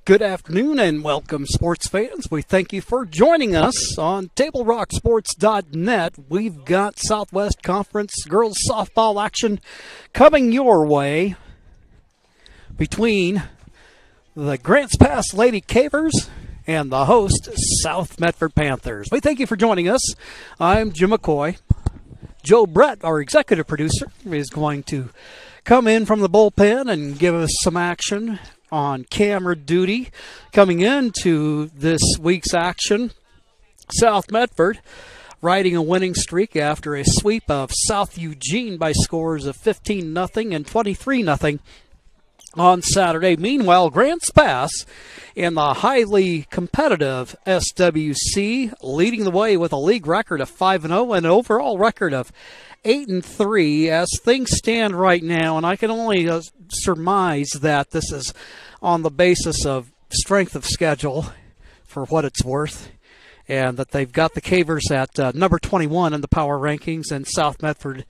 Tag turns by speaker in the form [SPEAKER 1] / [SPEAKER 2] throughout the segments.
[SPEAKER 1] Good afternoon and welcome, sports fans. We thank you for joining us on TableRockSports.net. We've got Southwest Conference girls softball action coming your way between the Grants Pass Lady Cavers and the host, South Medford Panthers. We thank you for joining us. I'm Jim McCoy. Joe Brett, our executive producer, is going to come in from the bullpen and give us some action on camera duty. Coming into this week's action, South Medford riding a winning streak after a sweep of South Eugene by scores of 15-0 and 23-0 on Saturday. Meanwhile, Grants Pass in the highly competitive SWC leading the way with a league record of 5-0 and an overall record of 8-3 as things stand right now, and I can only surmise that this is on the basis of strength of schedule for what it's worth, and that they've got the Cavers at number 21 in the power rankings and South Medford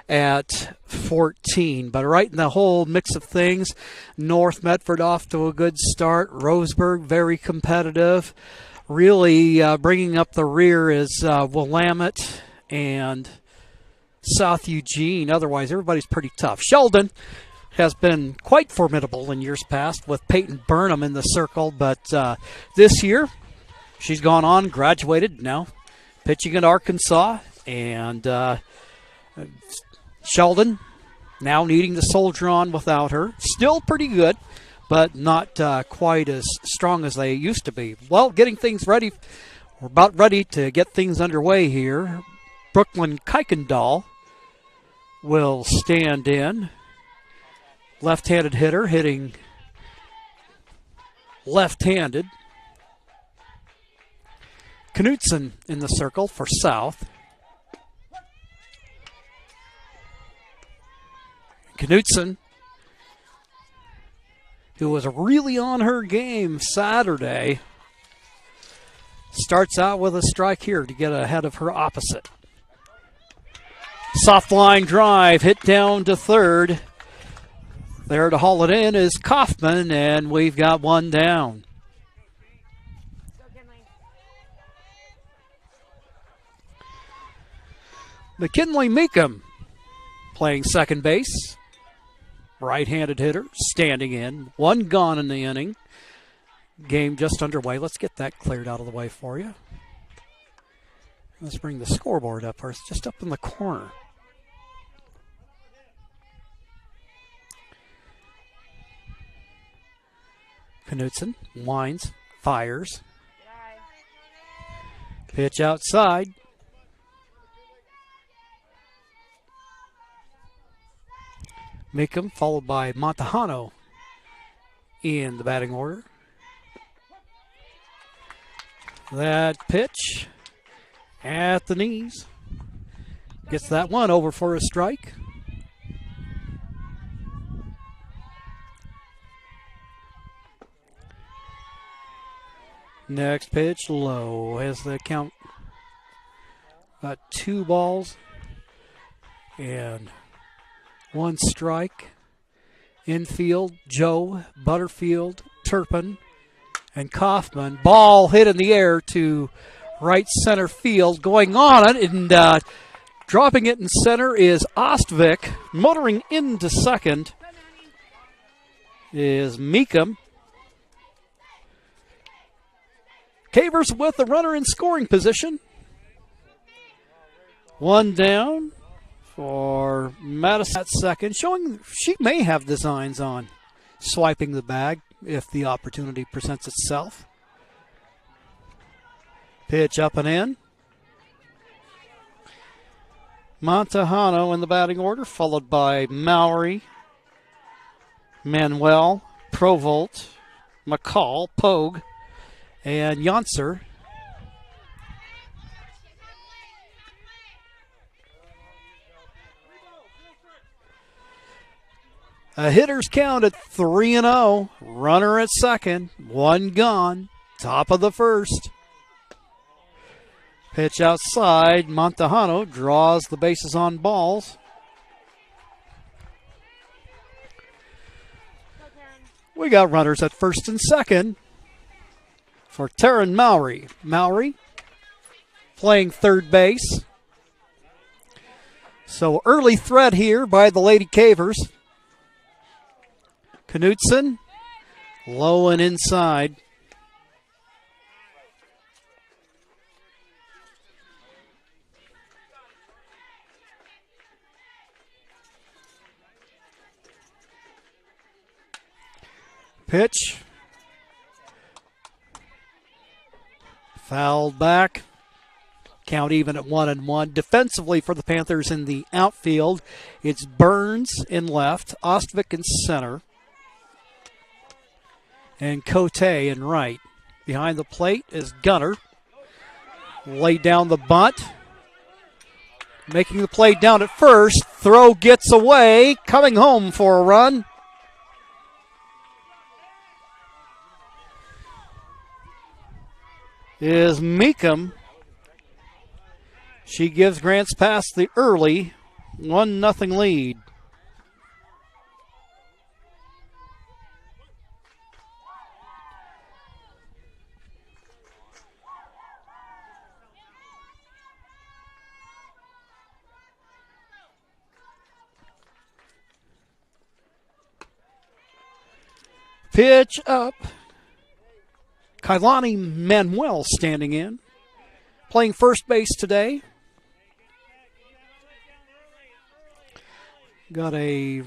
[SPEAKER 1] at 14. But right in the whole mix of things, North Medford off to a good start. Roseburg very competitive. Really bringing up the rear is Willamette and South Eugene. Otherwise, everybody's pretty tough. Sheldon has been quite formidable in years past with Peyton Burnham in the circle, but this year she's gone on, graduated, now pitching at Arkansas, and Sheldon now needing to soldier on without her. Still pretty good, but not quite as strong as they used to be. Well, getting things ready, we're about ready to get things underway here. Brooklyn Kuykendall will stand in. Left-handed hitter hitting left-handed. Knutson in the circle for South. Knutson, who was really on her game Saturday, starts out with a strike here to get ahead of her opposite. Soft line drive, hit down to third. There to haul it in is Kaufman, and we've got one down. McKinley Meekum playing second base. Right-handed hitter, standing in. One gone in the inning. Game just underway. Let's get that cleared out of the way for you. Let's bring the scoreboard up first, just up in the corner. Knutson winds, fires. Pitch outside. Meekum followed by Montejano in the batting order. That pitch at the knees. Gets that one over for a strike. Next pitch low as the count. Got 2 balls and 1 strike. Infield, Joe, Butterfield, Turpin, and Kaufman. Ball hit in the air to right center field. Going on it and dropping it in center is Ostvik. Motoring into second is Meekum. Cavers with the runner in scoring position. One down for Madison at second, showing she may have designs on swiping the bag if the opportunity presents itself. Pitch up and in. Montejano in the batting order, followed by Mowry, Manuel, Provolt, McCall, Pogue, and Yonser. A hitter's count at 3-0. Runner at second. One gone. Top of the first. Pitch outside. Montejano draws the bases on balls. We got runners at first and second for Taryn Mowry. Mowry playing third base. So early threat here by the Lady Cavers. Knutson low and inside. Pitch. Fouled back. Count even at 1-1. Defensively for the Panthers in the outfield, it's Burns in left, Ostwick in center, and Cote in right. Behind the plate is Gunner. Laid down the bunt. Making the play down at first. Throw gets away. Coming home for a run. Is Meekum. She gives Grants Pass the early 1-0 lead. Pitch up. Kailani Manuel standing in. Playing first base today. Got a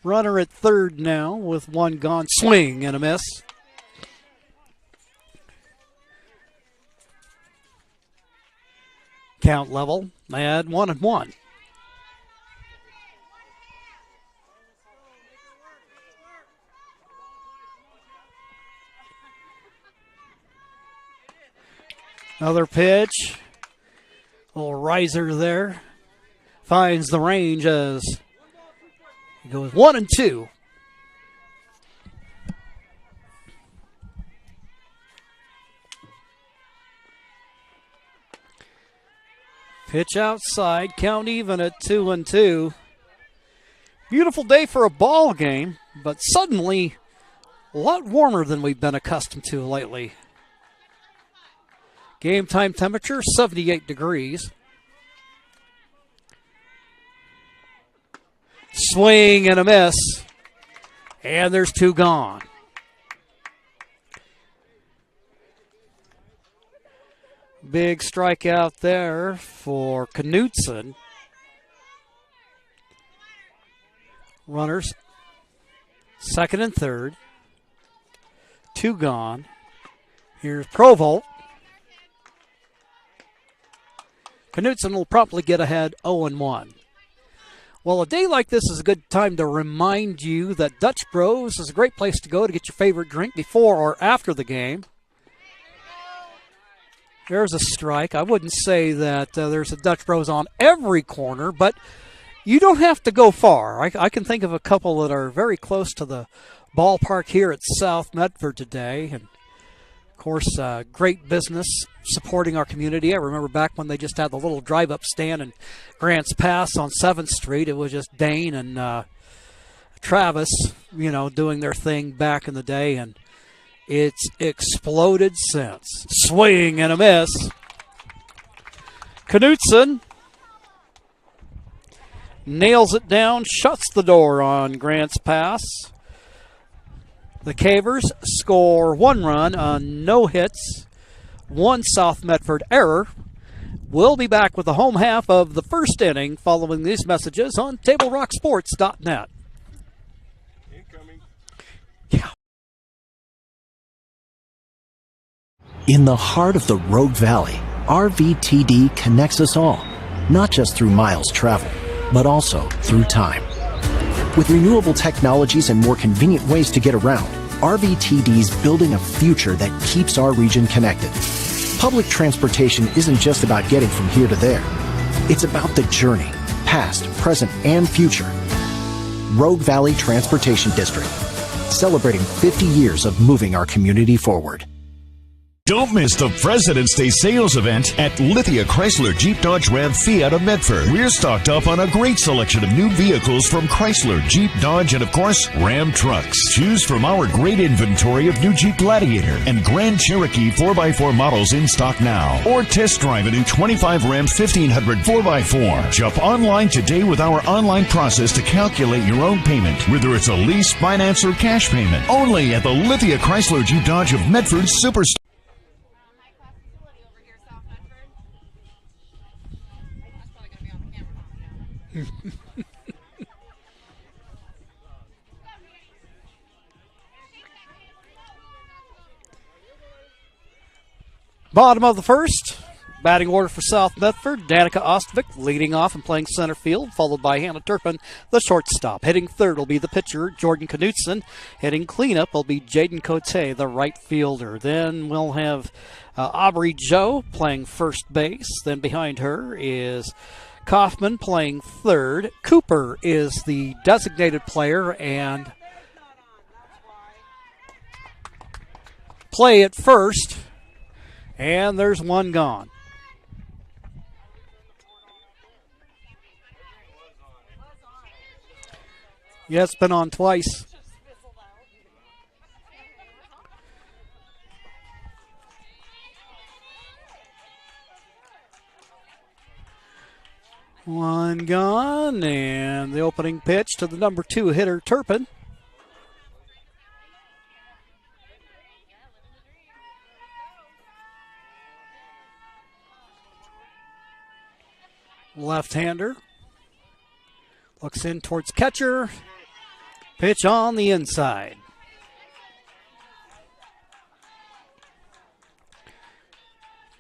[SPEAKER 1] runner at third now with one gone. Swing and a miss. Count level at 1-1. Another pitch. A little riser there. Finds the range as he goes 1-2. Pitch outside. Count even at 2-2. Beautiful day for a ball game, but suddenly a lot warmer than we've been accustomed to lately. Game time temperature, 78 degrees. Swing and a miss. And there's two gone. Big strikeout there for Knutson. Runners, second and third. Two gone. Here's Provolt. Knutson will promptly get ahead 0-1. Well, a day like this is a good time to remind you that Dutch Bros is a great place to go to get your favorite drink before or after the game. There's a strike. I wouldn't say that there's a Dutch Bros on every corner, but you don't have to go far. I can think of a couple that are very close to the ballpark here at South Medford today. And of course, great business supporting our community. I remember back when they just had the little drive-up stand in Grants Pass on 7th Street. It was just Dane and Travis, doing their thing back in the day, and it's exploded since. Swing and a miss. Knutson nails it down, shuts the door on Grants Pass. The Cavers score one run on no hits, one South Medford error. We'll be back with the home half of the first inning following these messages on TableRockSports.net.
[SPEAKER 2] Incoming.
[SPEAKER 1] Yeah.
[SPEAKER 3] In the heart of the Rogue Valley, RVTD connects us all, not just through miles traveled, but also through time. With renewable technologies and more convenient ways to get around, RVTD's building a future that keeps our region connected. Public transportation isn't just about getting from here to there. It's about the journey, past, present, and future. Rogue Valley Transportation District, celebrating 50 years of moving our community forward.
[SPEAKER 4] Don't miss the President's Day sales event at Lithia Chrysler Jeep Dodge Ram Fiat of Medford. We're stocked up on a great selection of new vehicles from Chrysler, Jeep, Dodge, and of course, Ram trucks. Choose from our great inventory of new Jeep Gladiator and Grand Cherokee 4x4 models in stock now. Or test drive a new 25 Ram 1500 4x4. Jump online today with our online process to calculate your own payment, whether it's a lease, finance, or cash payment. Only at the Lithia Chrysler Jeep Dodge of Medford Superstore.
[SPEAKER 1] Bottom of the first. Batting order for South Medford. Danica Ostvic leading off and playing center field, followed by Hannah Turpin, the shortstop. Hitting third will be the pitcher, Jordan Knutson. Hitting cleanup will be Jaden Cote, the right fielder. Then we'll have Aubrey Joe playing first base. Then behind her is Kaufman playing third. Cooper is the designated player and play at first. And there's one gone. Yeah, it's been on twice. One gone, and the opening pitch to the number 2 hitter, Turpin. Left-hander. Looks in towards catcher. Pitch on the inside.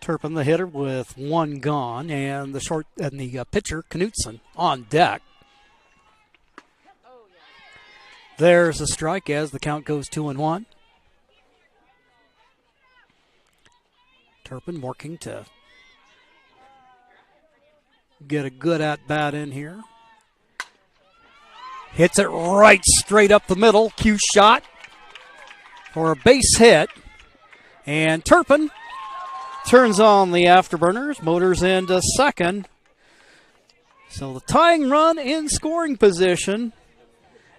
[SPEAKER 1] Turpin, the hitter, with one gone, and the pitcher, Knutson, on deck. There's a strike as the count goes 2-1. Turpin working to get a good at-bat in here. Hits it right straight up the middle. Cue shot for a base hit. And Turpin turns on the afterburners, motors into second. So the tying run in scoring position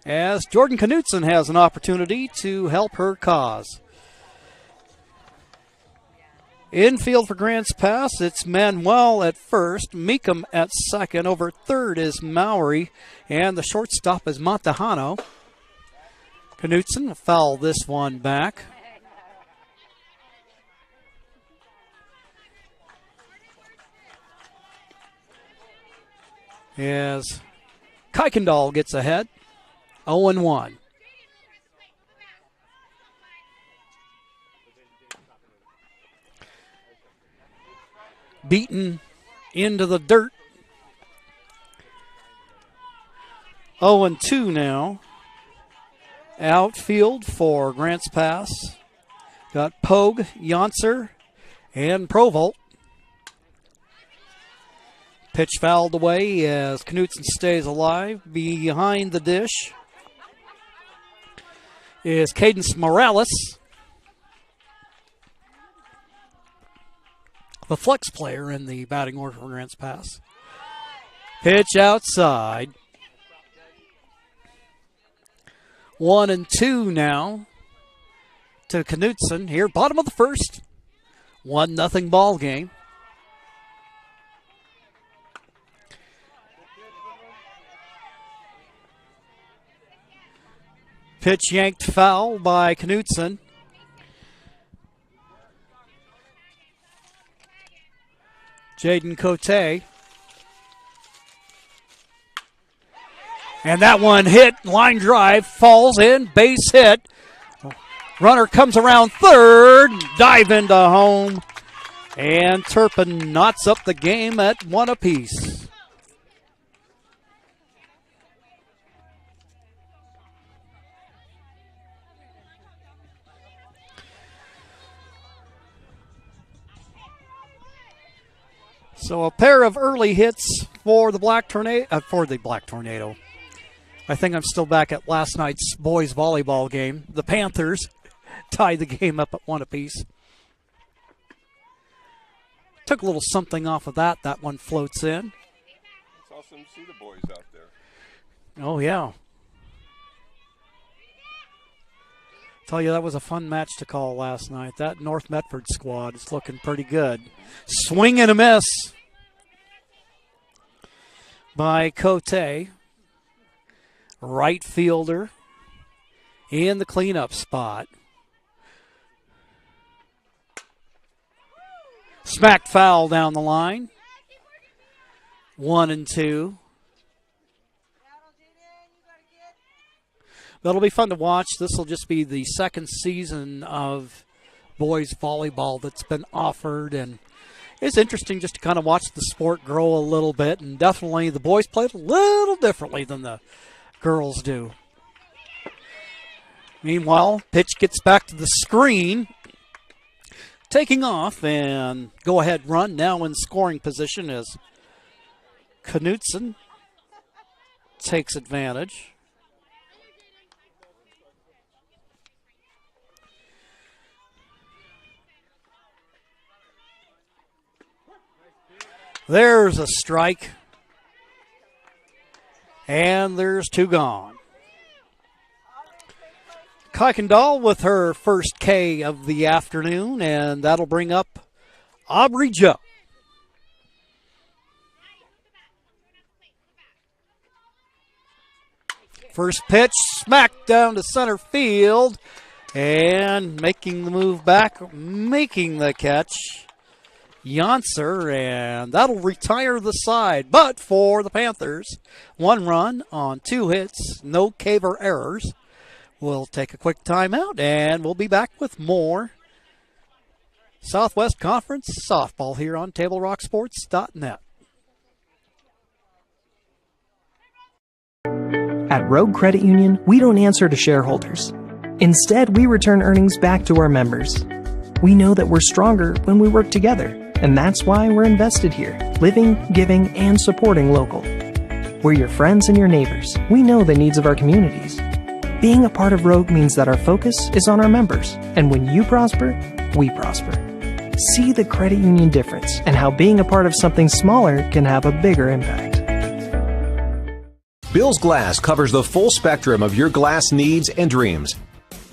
[SPEAKER 1] as Jordan Knutson has an opportunity to help her cause. Infield for Grants Pass, it's Manuel at first, Meekum at second. Over third is Mowry, and the shortstop is Montejano. Knutson will foul this one back. As Kuykendall gets ahead, 0-1. Beaten into the dirt. 0-2 now. Outfield for Grants Pass. Got Pogue, Yonser, and Provolt. Pitch fouled away as Knutson stays alive. Behind the dish is Cadence Morales, the flex player in the batting order for Grants Pass. Pitch outside. 1-2 now to Knutson here, bottom of the first. 1-0 ball game. Pitch yanked foul by Knutson. Jaden Cote. And that one hit, line drive, falls in, base hit. Runner comes around third, dive into home. And Turpin knots up the game at 1 apiece. So a pair of early hits for the Black Tornado. I think I'm still back at last night's boys volleyball game. The Panthers tied the game up at 1 apiece. Took a little something off of that. That one floats in.
[SPEAKER 2] It's awesome to see the boys out there.
[SPEAKER 1] Oh, yeah. Tell you, that was a fun match to call last night. That North Medford squad is looking pretty good. Swing and a miss by Cote. Right fielder in the cleanup spot. Smacked foul down the line. 1-2. That'll be fun to watch. This will just be the second season of boys volleyball that's been offered, and it's interesting just to kind of watch the sport grow a little bit, and definitely the boys play it a little differently than the girls do. Meanwhile, pitch gets back to the screen. Taking off, and go-ahead run now in scoring position as Knutson takes advantage. There's a strike. And there's 2 gone. Kuykendall with her first K of the afternoon, and that'll bring up Aubrey Joe. First pitch, smacked down to center field, and making the move back, making the catch. Yonser, and that'll retire the side. But for the Panthers, 1 run on 2 hits, no Caver errors. We'll take a quick timeout, and we'll be back with more Southwest Conference softball here on TableRockSports.net.
[SPEAKER 5] At Rogue Credit Union, we don't answer to shareholders. Instead, we return earnings back to our members. We know that we're stronger when we work together, and that's why we're invested here, living, giving, and supporting local. We're your friends and your neighbors. We know the needs of our communities. Being a part of Rogue means that our focus is on our members, and when you prosper, we prosper. See the credit union difference and how being a part of something smaller can have a bigger impact.
[SPEAKER 6] Bill's Glass covers the full spectrum of your glass needs and dreams.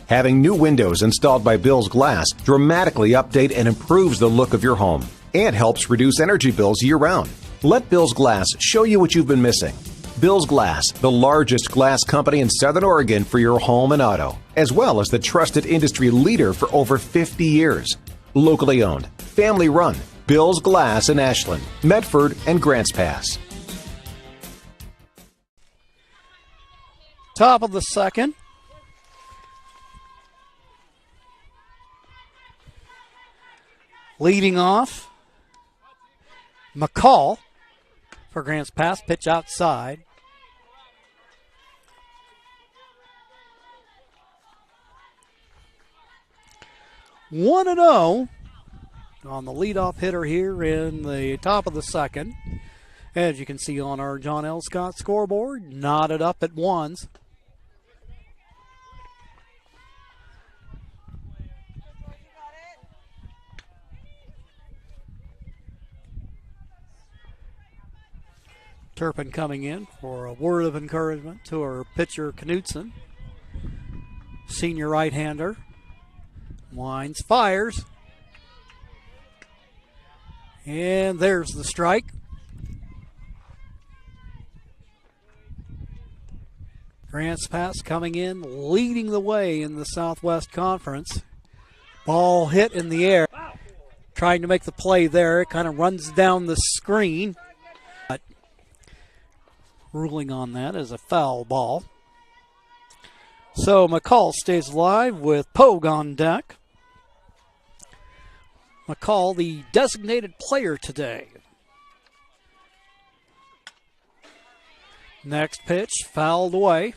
[SPEAKER 6] Having new windows installed by Bill's Glass dramatically update and improves the look of your home and helps reduce energy bills year-round. Let Bill's Glass show you what you've been missing. Bill's Glass, the largest glass company in Southern Oregon for your home and auto, as well as the trusted industry leader for over 50 years. Locally owned, family run, Bill's Glass in Ashland, Medford, and Grants Pass.
[SPEAKER 1] Top of the second. Leading off, McCall for Grants Pass, pitch outside. One and 0 on the leadoff hitter here in the top of the second. As you can see on our John L. Scott scoreboard, knotted up at ones. Turpin coming in for a word of encouragement to our pitcher, Knutson. Senior right-hander. Winds, fires. And there's the strike. Grants Pass coming in, leading the way in the Southwest Conference. Ball hit in the air. Trying to make the play there. It kind of runs down the screen. But ruling on that as a foul ball. So McCall stays alive with Pogue on deck. McCall, the designated player today. Next pitch, fouled away.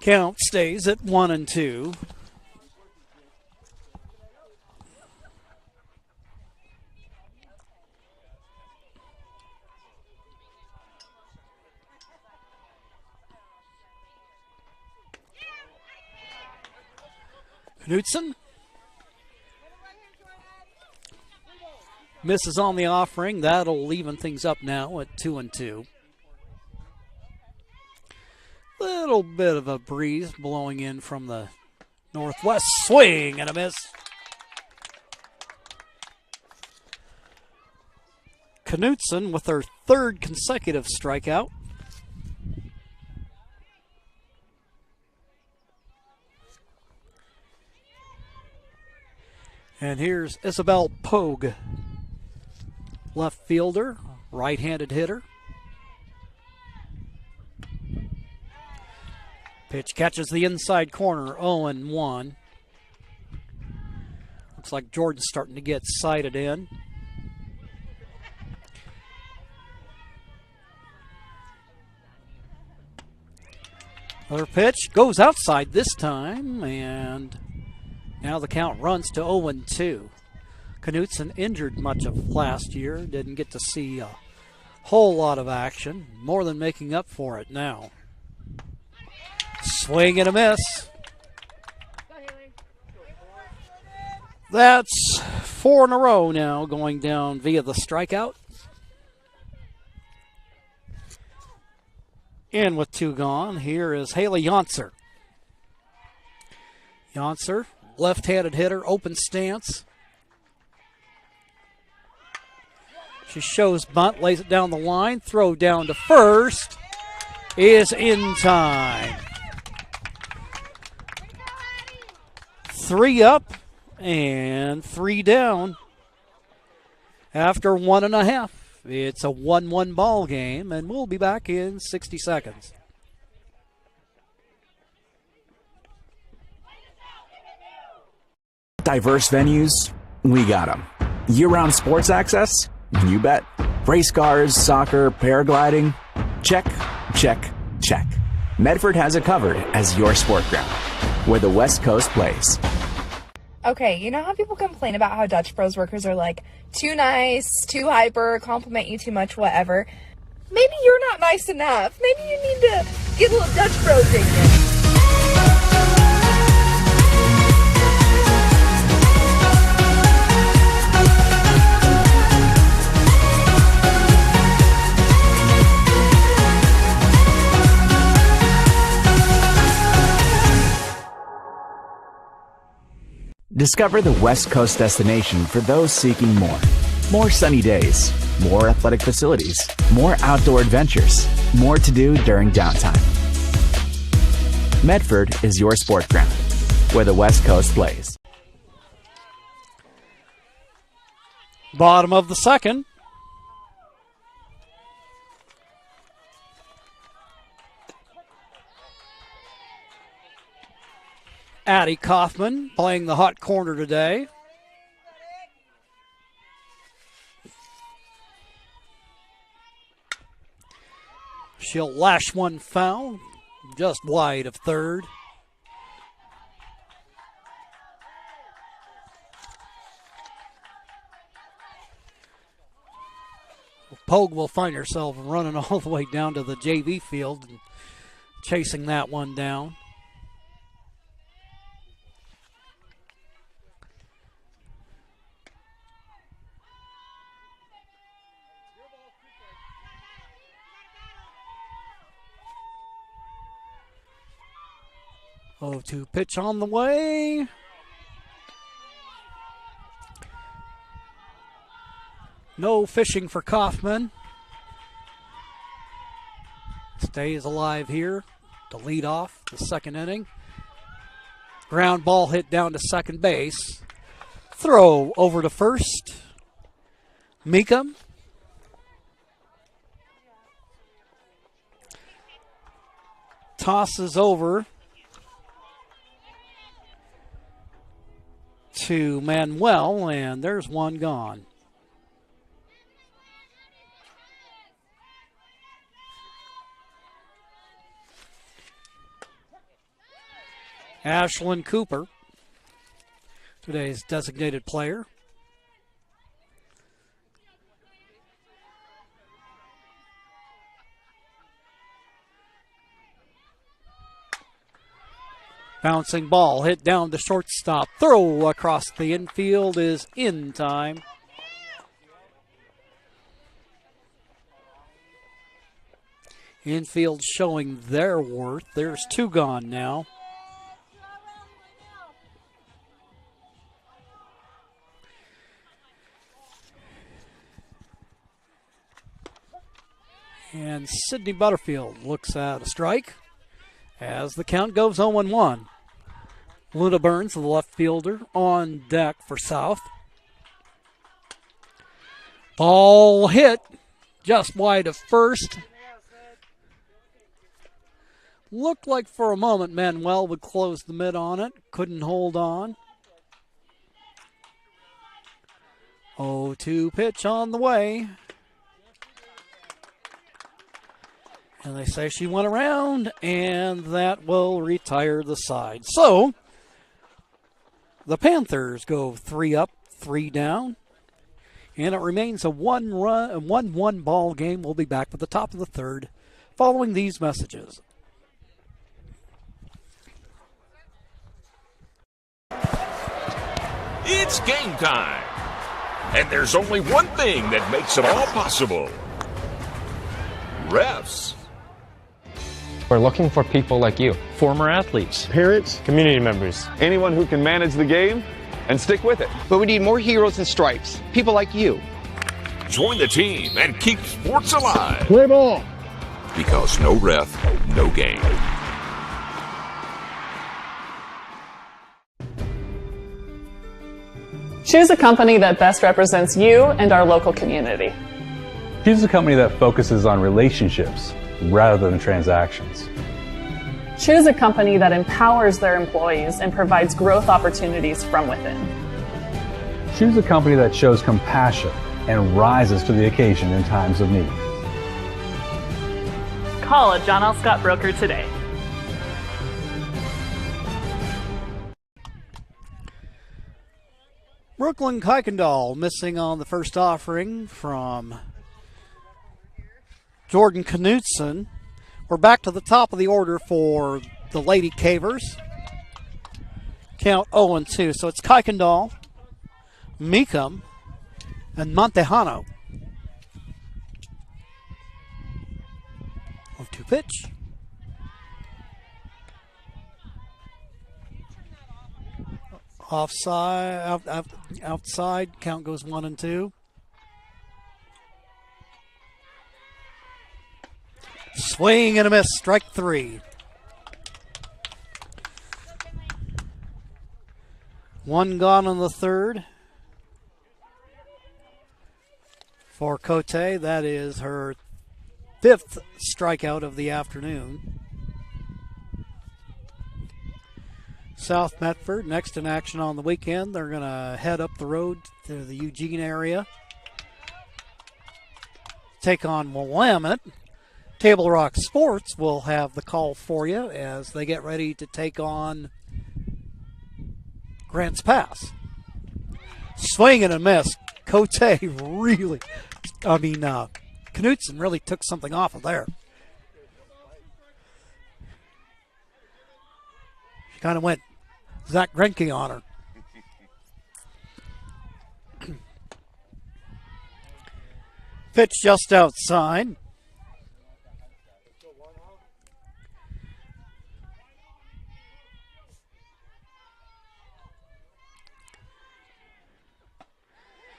[SPEAKER 1] Count stays at 1-2. Knutson Misses on the offering. That'll even things up now at 2-2. Little bit of a breeze blowing in from the northwest. Swing and a miss. Knutson with her third consecutive strikeout. And here's Isabel Pogue, left fielder, right-handed hitter. Pitch catches the inside corner, 0-1. Looks like Jordan's starting to get sighted in. Another pitch goes outside this time, and now the count runs to 0-2. Knutson injured much of last year, didn't get to see a whole lot of action, more than making up for it now. Swing and a miss. That's 4 in a row now going down via the strikeout. In with 2 gone, here is Haley Yonser. Yonser, left-handed hitter, open stance. She shows bunt, lays it down the line, throw down to first is in time. 3 up and 3 down after 1.5. It's a 1-1 ball game, and we'll be back in 60 seconds.
[SPEAKER 7] Diverse venues, we got them. Year-round sports access, you bet. Race cars, soccer, paragliding, check, check, check. Medford has it covered as your sport ground, where the West Coast plays.
[SPEAKER 8] Okay, you know how people complain about how Dutch Bros workers are like too nice, too hyper, compliment you too much, whatever? Maybe you're not nice enough. Maybe you need to get a little Dutch Bros in you.
[SPEAKER 7] Discover the West Coast destination for those seeking more. More sunny days, more athletic facilities, more outdoor adventures, more to do during downtime. Medford is your sport ground, where the West Coast plays.
[SPEAKER 1] Bottom of the second. Addie Kaufman playing the hot corner today. She'll lash one foul, just wide of third. Pogue will find herself running all the way down to the JV field and chasing that one down. Oh, 2 pitch on the way. No fishing for Kaufman. Stays alive here to lead off the second inning. Ground ball hit down to second base. Throw over to first. Meekum. Tosses over to Manuel, and there's one gone. Ashlyn Cooper, today's designated player. Bouncing ball hit down to shortstop. Throw across the infield is in time. Infield showing their worth. There's 2 gone now. And Sidney Butterfield looks at a strike as the count goes 0-1. Luna Burns, the left fielder, on deck for South. Ball hit just wide of first. Looked like for a moment Manuel would close the mid on it. Couldn't hold on. 0-2 pitch on the way. And they say she went around, and that will retire the side. So, the Panthers go 3 up, 3 down. And it remains a 1-1 ball game. We'll be back with the top of the third following these messages.
[SPEAKER 4] It's game time. And there's only one thing that makes it all possible. Refs.
[SPEAKER 9] We're looking for people like you. Former athletes.
[SPEAKER 10] Parents.
[SPEAKER 9] Community members.
[SPEAKER 10] Anyone who can manage the game and stick with it.
[SPEAKER 11] But we need more heroes and stripes. People like you.
[SPEAKER 4] Join the team and keep sports alive.
[SPEAKER 10] Play ball.
[SPEAKER 4] Because no ref, no game.
[SPEAKER 12] Choose a company that best represents you and our local community.
[SPEAKER 13] Choose a company that focuses on relationships rather than transactions.
[SPEAKER 12] Choose a company that empowers their employees and provides growth opportunities from within.
[SPEAKER 13] Choose a company that shows compassion and rises to the occasion in times of need.
[SPEAKER 12] Call a John L. Scott broker today.
[SPEAKER 1] Brooklyn Kuykendall missing on the first offering from Jordan Knutson. We're back to the top of the order for the Lady Cavers. Count 0-2. So it's Kuykendall, Meekum, and Montejano. 0-2 pitch. Offside, outside, count goes 1-2. Swing and a miss, strike 3. 1 gone on the third. For Cote, that is her 5th strikeout of the afternoon. South Medford next in action on the weekend. They're going to head up the road to the Eugene area. Take on Willamette. Table Rock Sports will have the call for you as they get ready to take on Grants Pass. Swing and a miss. Cote really, Knutson really took something off of there. She kind of went Zach Greinke on her. Pitch just outside.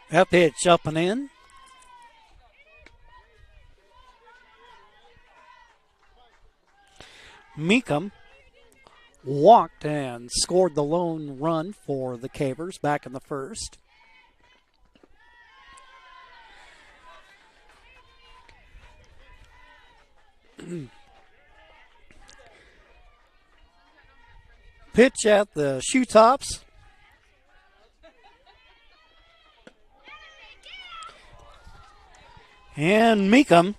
[SPEAKER 1] That pitch up and in. Meekum walked and scored the lone run for the Cavers back in the first. Pitch at the shoe tops. And Meekum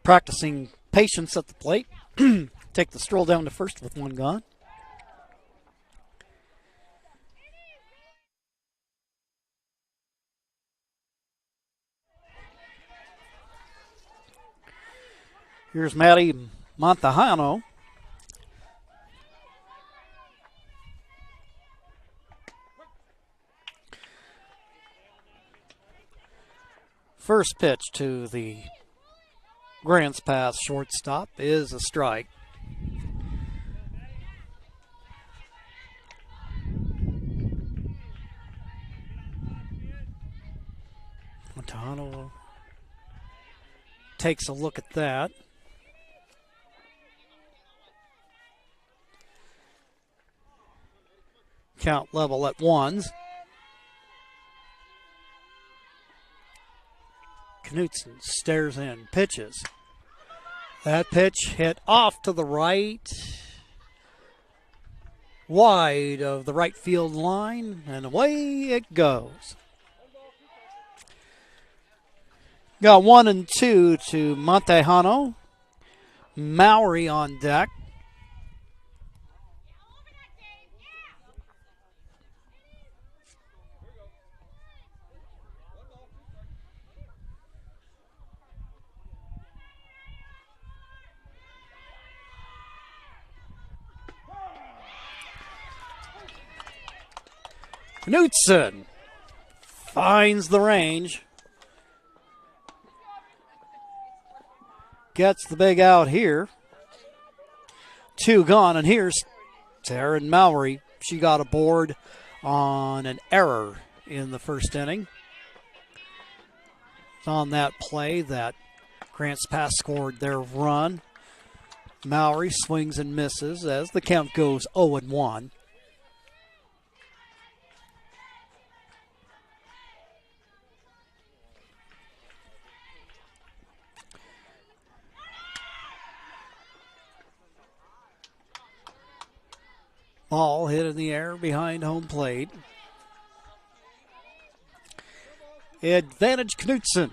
[SPEAKER 1] practicing patience at the plate. Take the stroll down to first with 1 gone. Here's Maddie Montejano. First pitch to the Grants Pass shortstop is a strike. Montano takes a look at that. Count level at ones. Knutson stares in, pitches. That pitch hit off to the right, wide of the right field line, and away it goes. Got 1 and 2 to Montejano. Mowry on deck. Knutson finds the range. Gets the big out here. 2 gone, and here's Taryn Mowry. She got aboard on an error in the first inning. On that play that Grants Pass scored their run. Mowry swings and misses as the count goes 0-1. Ball hit in the air behind home plate. Advantage Knutson.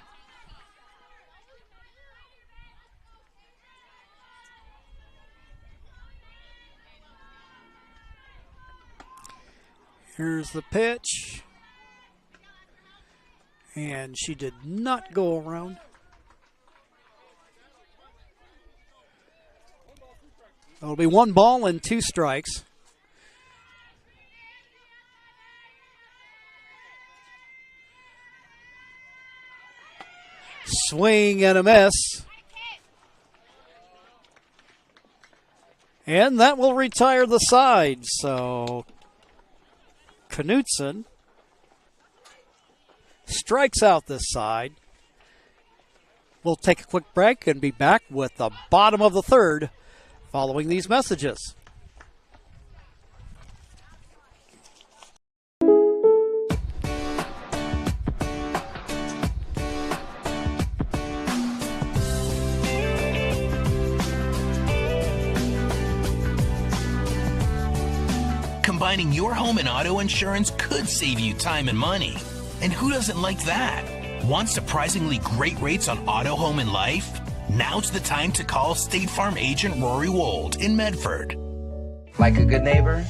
[SPEAKER 1] Here's the pitch. And she did not go around. It'll be 1 ball and 2 strikes. Swing and a miss. And that will retire the side. So Knutson strikes out this side. We'll take a quick break and be back with the bottom of the third following these messages.
[SPEAKER 14] Combining your home and auto insurance could save you time and money. And who doesn't like that? Want surprisingly great rates on auto, home, and life? Now's the time to call State Farm agent Rory Wold in Medford.
[SPEAKER 15] Like a good neighbor,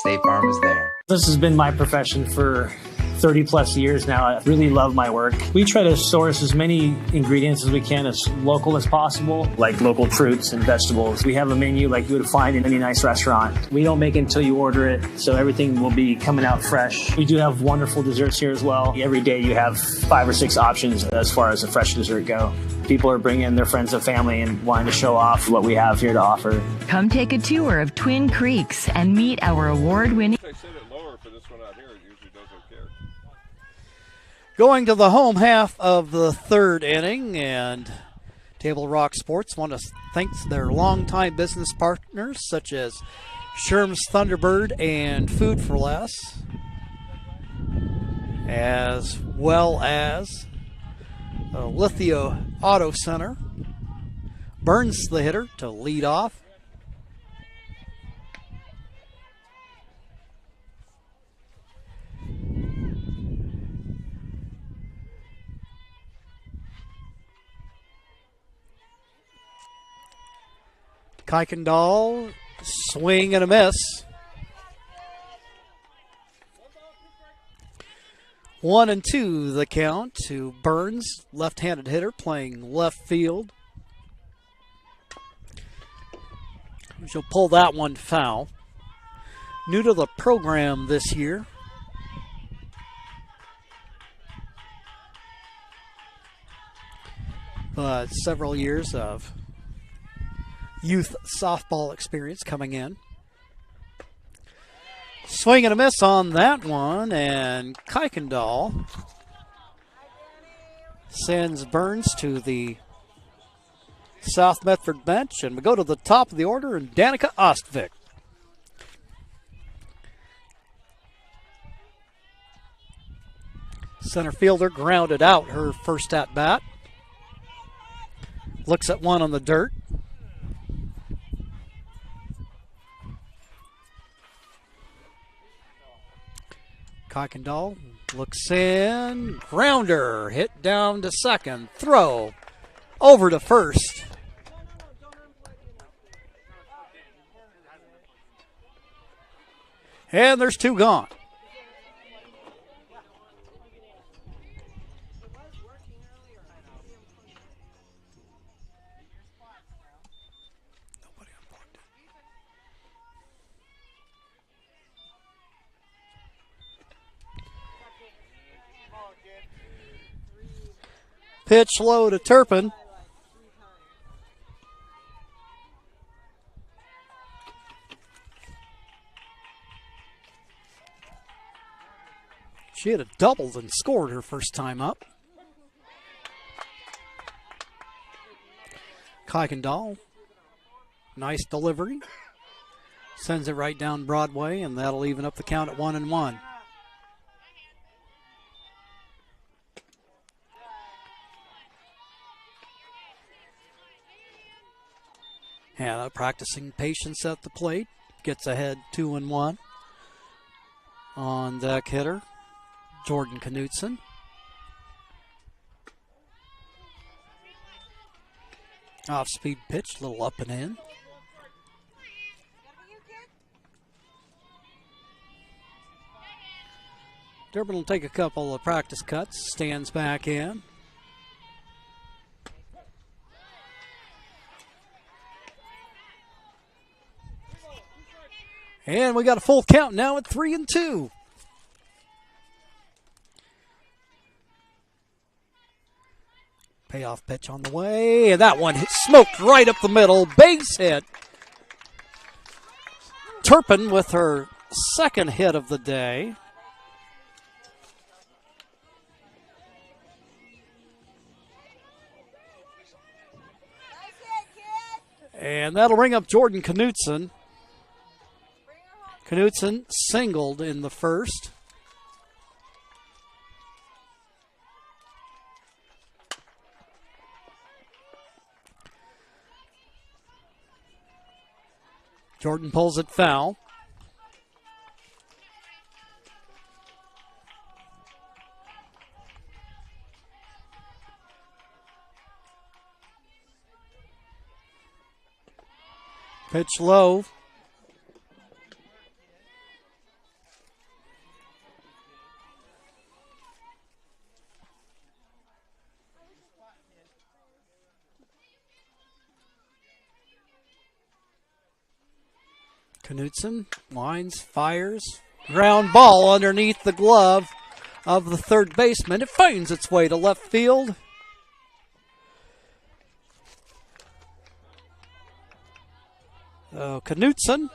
[SPEAKER 15] State Farm is there.
[SPEAKER 16] This has been my profession for 30 plus years now. I really love my work. We try to source as many ingredients as we can, as local as possible, like local fruits and vegetables. We have a menu like you would find in any nice restaurant. We don't make it until you order it, so everything will be coming out fresh. We do have wonderful desserts here as well. Every day you have 5 or 6 options as far as a fresh dessert go. People are bringing their friends and family and wanting to show off what we have here to offer.
[SPEAKER 17] Come take a tour of Twin Creeks and meet our award-winning...
[SPEAKER 2] I set it lower for this one out here. It usually doesn't care.
[SPEAKER 1] Going to the home half of the third inning, and Table Rock Sports want to thank their longtime business partners such as Sherm's Thunderbird and Food for Less, as well as Lithia Auto Center. Burns the hitter to lead off. Kuykendall, swing and a miss. 1-2 the count to Burns, left-handed hitter playing left field. She'll pull that one foul. New to the program this year. But several years of youth softball experience coming in. Swing and a miss on that one, and Kuykendall sends Burns to the South Medford bench, and we go to the top of the order, and Danica Ostvik. Center fielder grounded out her first at bat. Looks at one on the dirt. Kuykendall looks in. Grounder hit down to second. Throw over to first. And there's two gone. Pitch low to Turpin. She had a double and scored her first time up. Kuykendall, nice delivery. Sends it right down Broadway, and that'll even up the count at 1-1. Hannah practicing patience at the plate. Gets ahead 2-1. On deck hitter, Jordan Knutson. Off-speed pitch, a little up and in. Durbin will take a couple of practice cuts, stands back in. And we got a full count now at 3-2. Payoff pitch on the way, and that one smoked right up the middle. Base hit. Turpin with her second hit of the day. And that'll bring up Jordan Knutson. Knutson singled in the first. Jordan pulls it foul. Pitch low. Knutson winds, fires, ground ball underneath the glove of the third baseman. It finds its way to left field. Knutson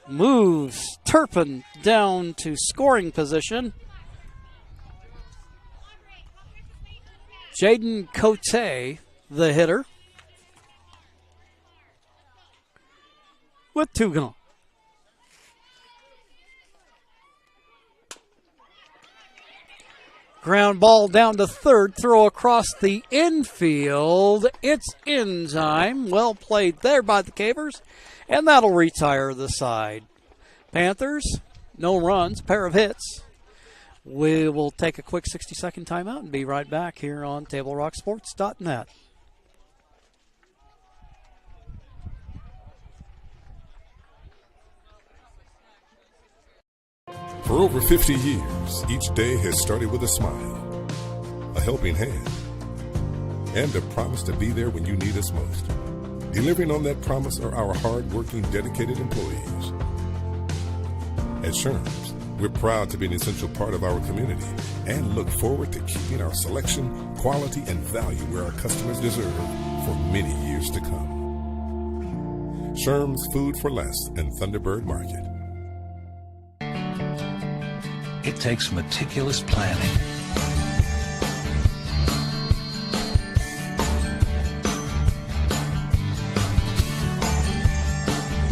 [SPEAKER 1] moves Turpin down to scoring position. Jaden Cote, the hitter, with two gone. Ground ball down to third, throw across the infield. It's in time. Well played there by the Cavers, and that'll retire the side. Panthers, no runs, pair of hits. We will take a quick 60-second timeout and be right back here on TableRockSports.net.
[SPEAKER 18] For over 50 years, each day has started with a smile, a helping hand, and a promise to be there when you need us most. Delivering on that promise are our hard-working, dedicated employees. At Sherm's, We're proud to be an essential part of our community and look forward to keeping our selection, quality, and value where our customers deserve for many years to come. Sherm's Food for Less and Thunderbird Market.
[SPEAKER 19] It takes meticulous planning,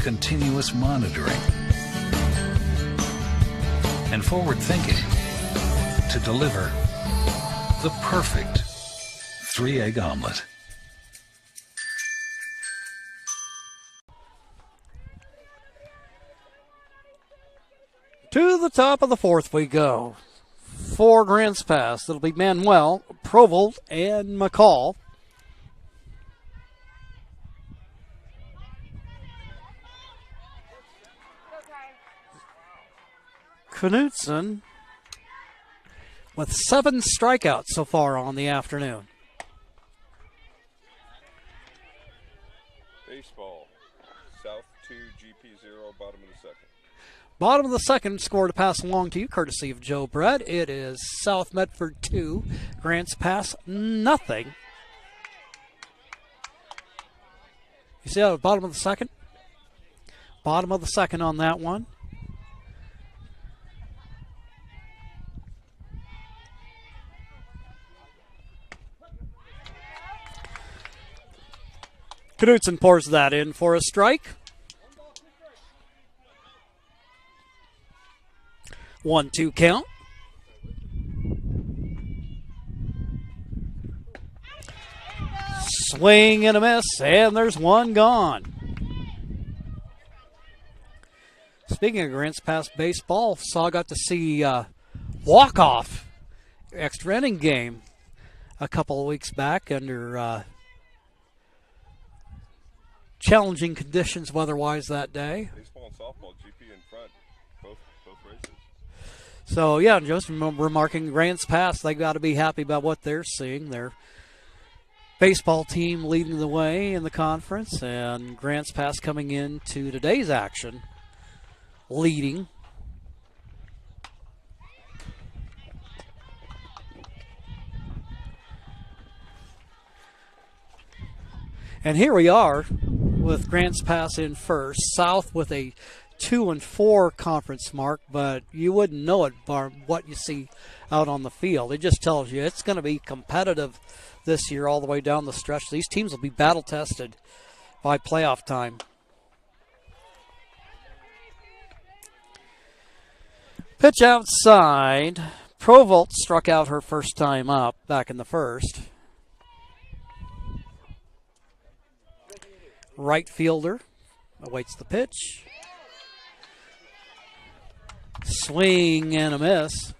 [SPEAKER 19] continuous monitoring, and forward thinking to deliver the perfect 3-egg omelet.
[SPEAKER 1] To the top of the fourth we go. 4 Grants Pass. It'll be Manuel, Provolt, and McCall. Knutson with 7 strikeouts so far on the afternoon.
[SPEAKER 2] Baseball. South 2, GP 0, bottom of the second.
[SPEAKER 1] Bottom of the second, score to pass along to you, courtesy of Joe Brett. It is South Medford 2, Grants Pass nothing. You see that at the bottom of the second? Bottom of the second on that one. Knutson pours that in for a strike. 1-2 count. Swing and a miss, and there's one gone. Speaking of Grants Pass baseball, got to see walk-off extra inning game a couple of weeks back under challenging conditions weather-wise that day.
[SPEAKER 2] Baseball and softball, GP in front, both races.
[SPEAKER 1] So, yeah, just remarking Grants Pass, they got to be happy about what they're seeing. Their baseball team leading the way in the conference, and Grants Pass coming into today's action leading. And here we are with Grants Pass in first, South with a 2-4 conference mark, but you wouldn't know it by what you see out on the field. It just tells you it's going to be competitive this year all the way down the stretch. These teams will be battle tested by playoff time. Pitch outside. Provolt struck out her first time up back in the first. Right fielder awaits the pitch. Swing and a miss.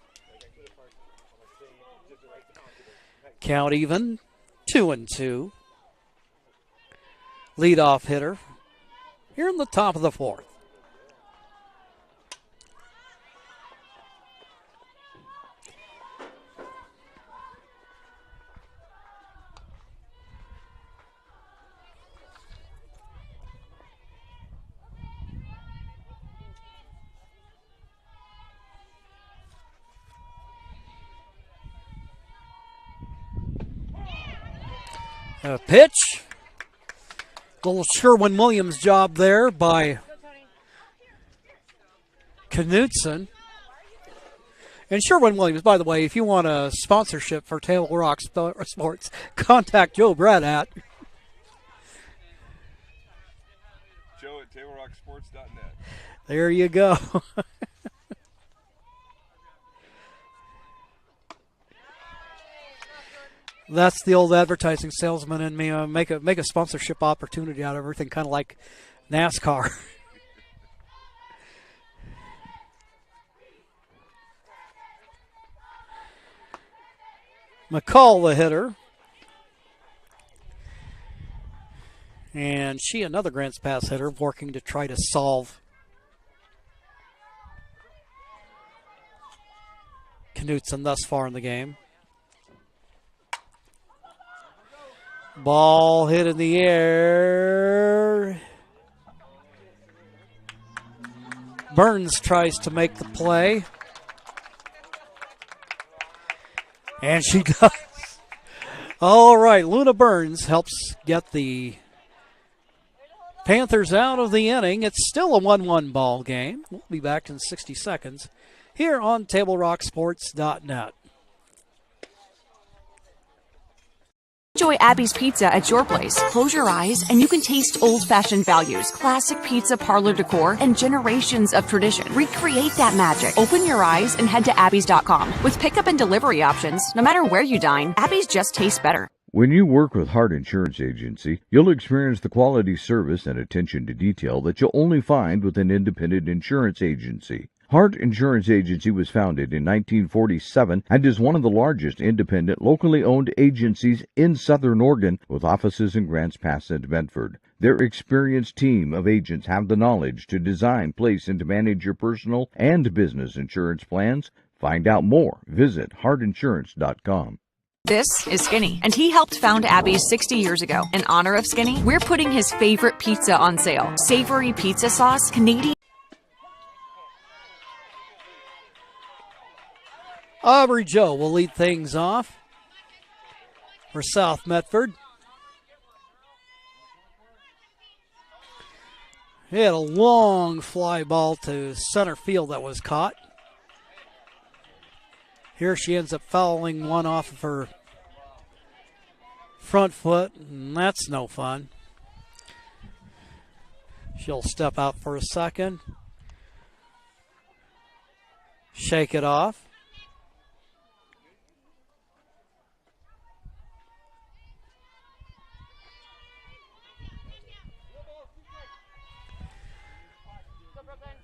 [SPEAKER 1] Count even, 2-2. Leadoff hitter here in the top of the fourth. A pitch. Little Sherwin-Williams job there by Knutson. And Sherwin-Williams, by the way, if you want a sponsorship for Table Rock Sports, contact Joe Brett at
[SPEAKER 2] Joe at TableRockSports.net.
[SPEAKER 1] There you go. That's the old advertising salesman in me. Make a sponsorship opportunity out of everything, kind of like NASCAR. McCall, the hitter. And she, another Grants Pass hitter, working to try to solve Knutson thus far in the game. Ball hit in the air. Burns tries to make the play. And she does. All right, Luna Burns helps get the Panthers out of the inning. It's still a 1-1 ball game. We'll be back in 60 seconds here on TableRockSports.net.
[SPEAKER 20] Enjoy Abby's Pizza at your place. Close your eyes and you can taste old-fashioned values, classic pizza parlor decor, and generations of tradition. Recreate that magic. Open your eyes and head to abbys.com. With pickup and delivery options, no matter where you dine, Abby's just tastes better.
[SPEAKER 21] When you work with Hart Insurance Agency, you'll experience the quality service and attention to detail that you'll only find with an independent insurance agency. Hart Insurance Agency was founded in 1947 and is one of the largest independent, locally owned agencies in Southern Oregon, with offices in Grants Pass and Medford. Their experienced team of agents have the knowledge to design, place, and to manage your personal and business insurance plans. Find out more. Visit hartinsurance.com.
[SPEAKER 20] This is Skinny, and he helped found Abby's 60 years ago. In honor of Skinny, we're putting his favorite pizza on sale. Savory pizza sauce, Canadian.
[SPEAKER 1] Aubrey Joe will lead things off for South Medford. He had a long fly ball to center field that was caught. Here she ends up fouling one off of her front foot, and that's no fun. She'll step out for a second, shake it off.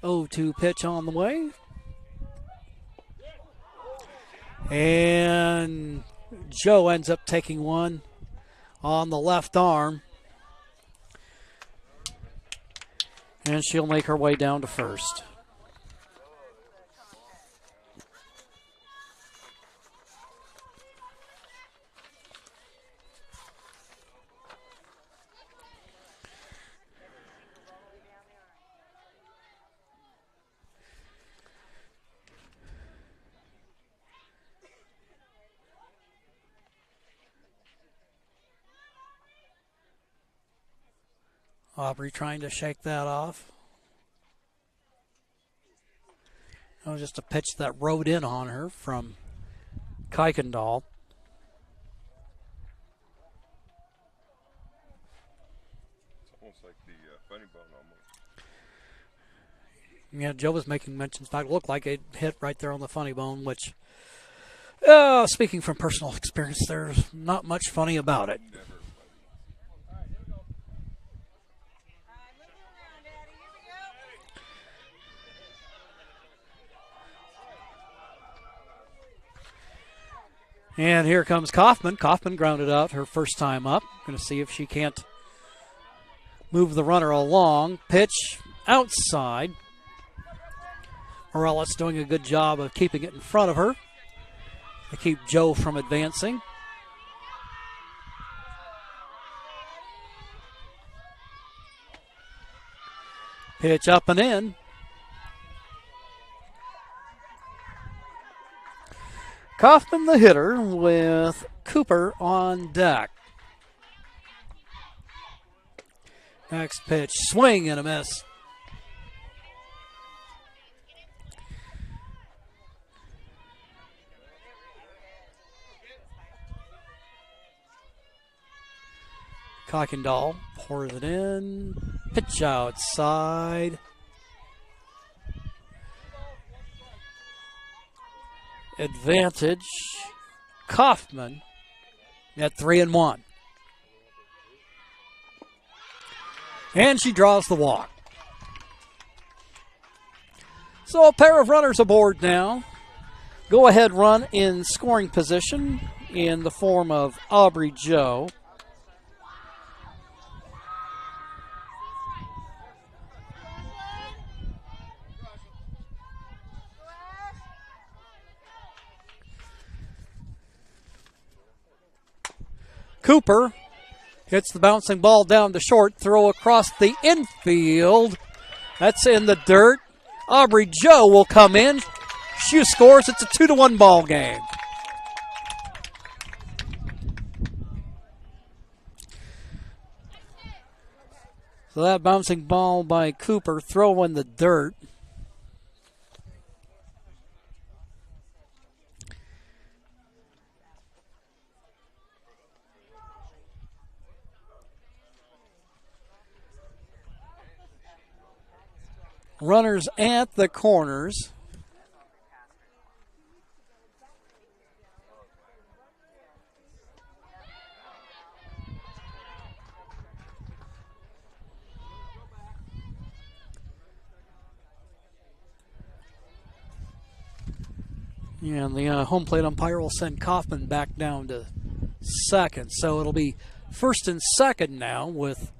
[SPEAKER 1] Oh, 2 pitch on the way. And Joe ends up taking one on the left arm. And she'll make her way down to first. Aubrey trying to shake that off. That was just a pitch that rode in on her from Kuykendall.
[SPEAKER 2] It's almost like the funny bone almost.
[SPEAKER 1] Yeah, Joe was making mentions. In fact, it looked like it hit right there on the funny bone, which, speaking from personal experience, there's not much funny about it. And here comes Kaufman. Kaufman grounded out her first time up. Going to see if she can't move the runner along. Pitch outside. Morales doing a good job of keeping it in front of her to keep Joe from advancing. Pitch up and in. Kaufman the hitter with Cooper on deck. Next pitch, swing and a miss. Kuykendall pours it in. Pitch outside. Advantage. Kaufman at 3-1. And she draws the walk. So a pair of runners aboard now. Go ahead run in scoring position in the form of Aubrey Joe. Cooper hits the bouncing ball down to short, throw across the infield. That's in the dirt. Aubrey Joe will come in. She scores. It's a 2-1 ball game. So that bouncing ball by Cooper, throw in the dirt. Runners at the corners. And the home plate umpire will send Kaufman back down to second. So it'll be first and second now with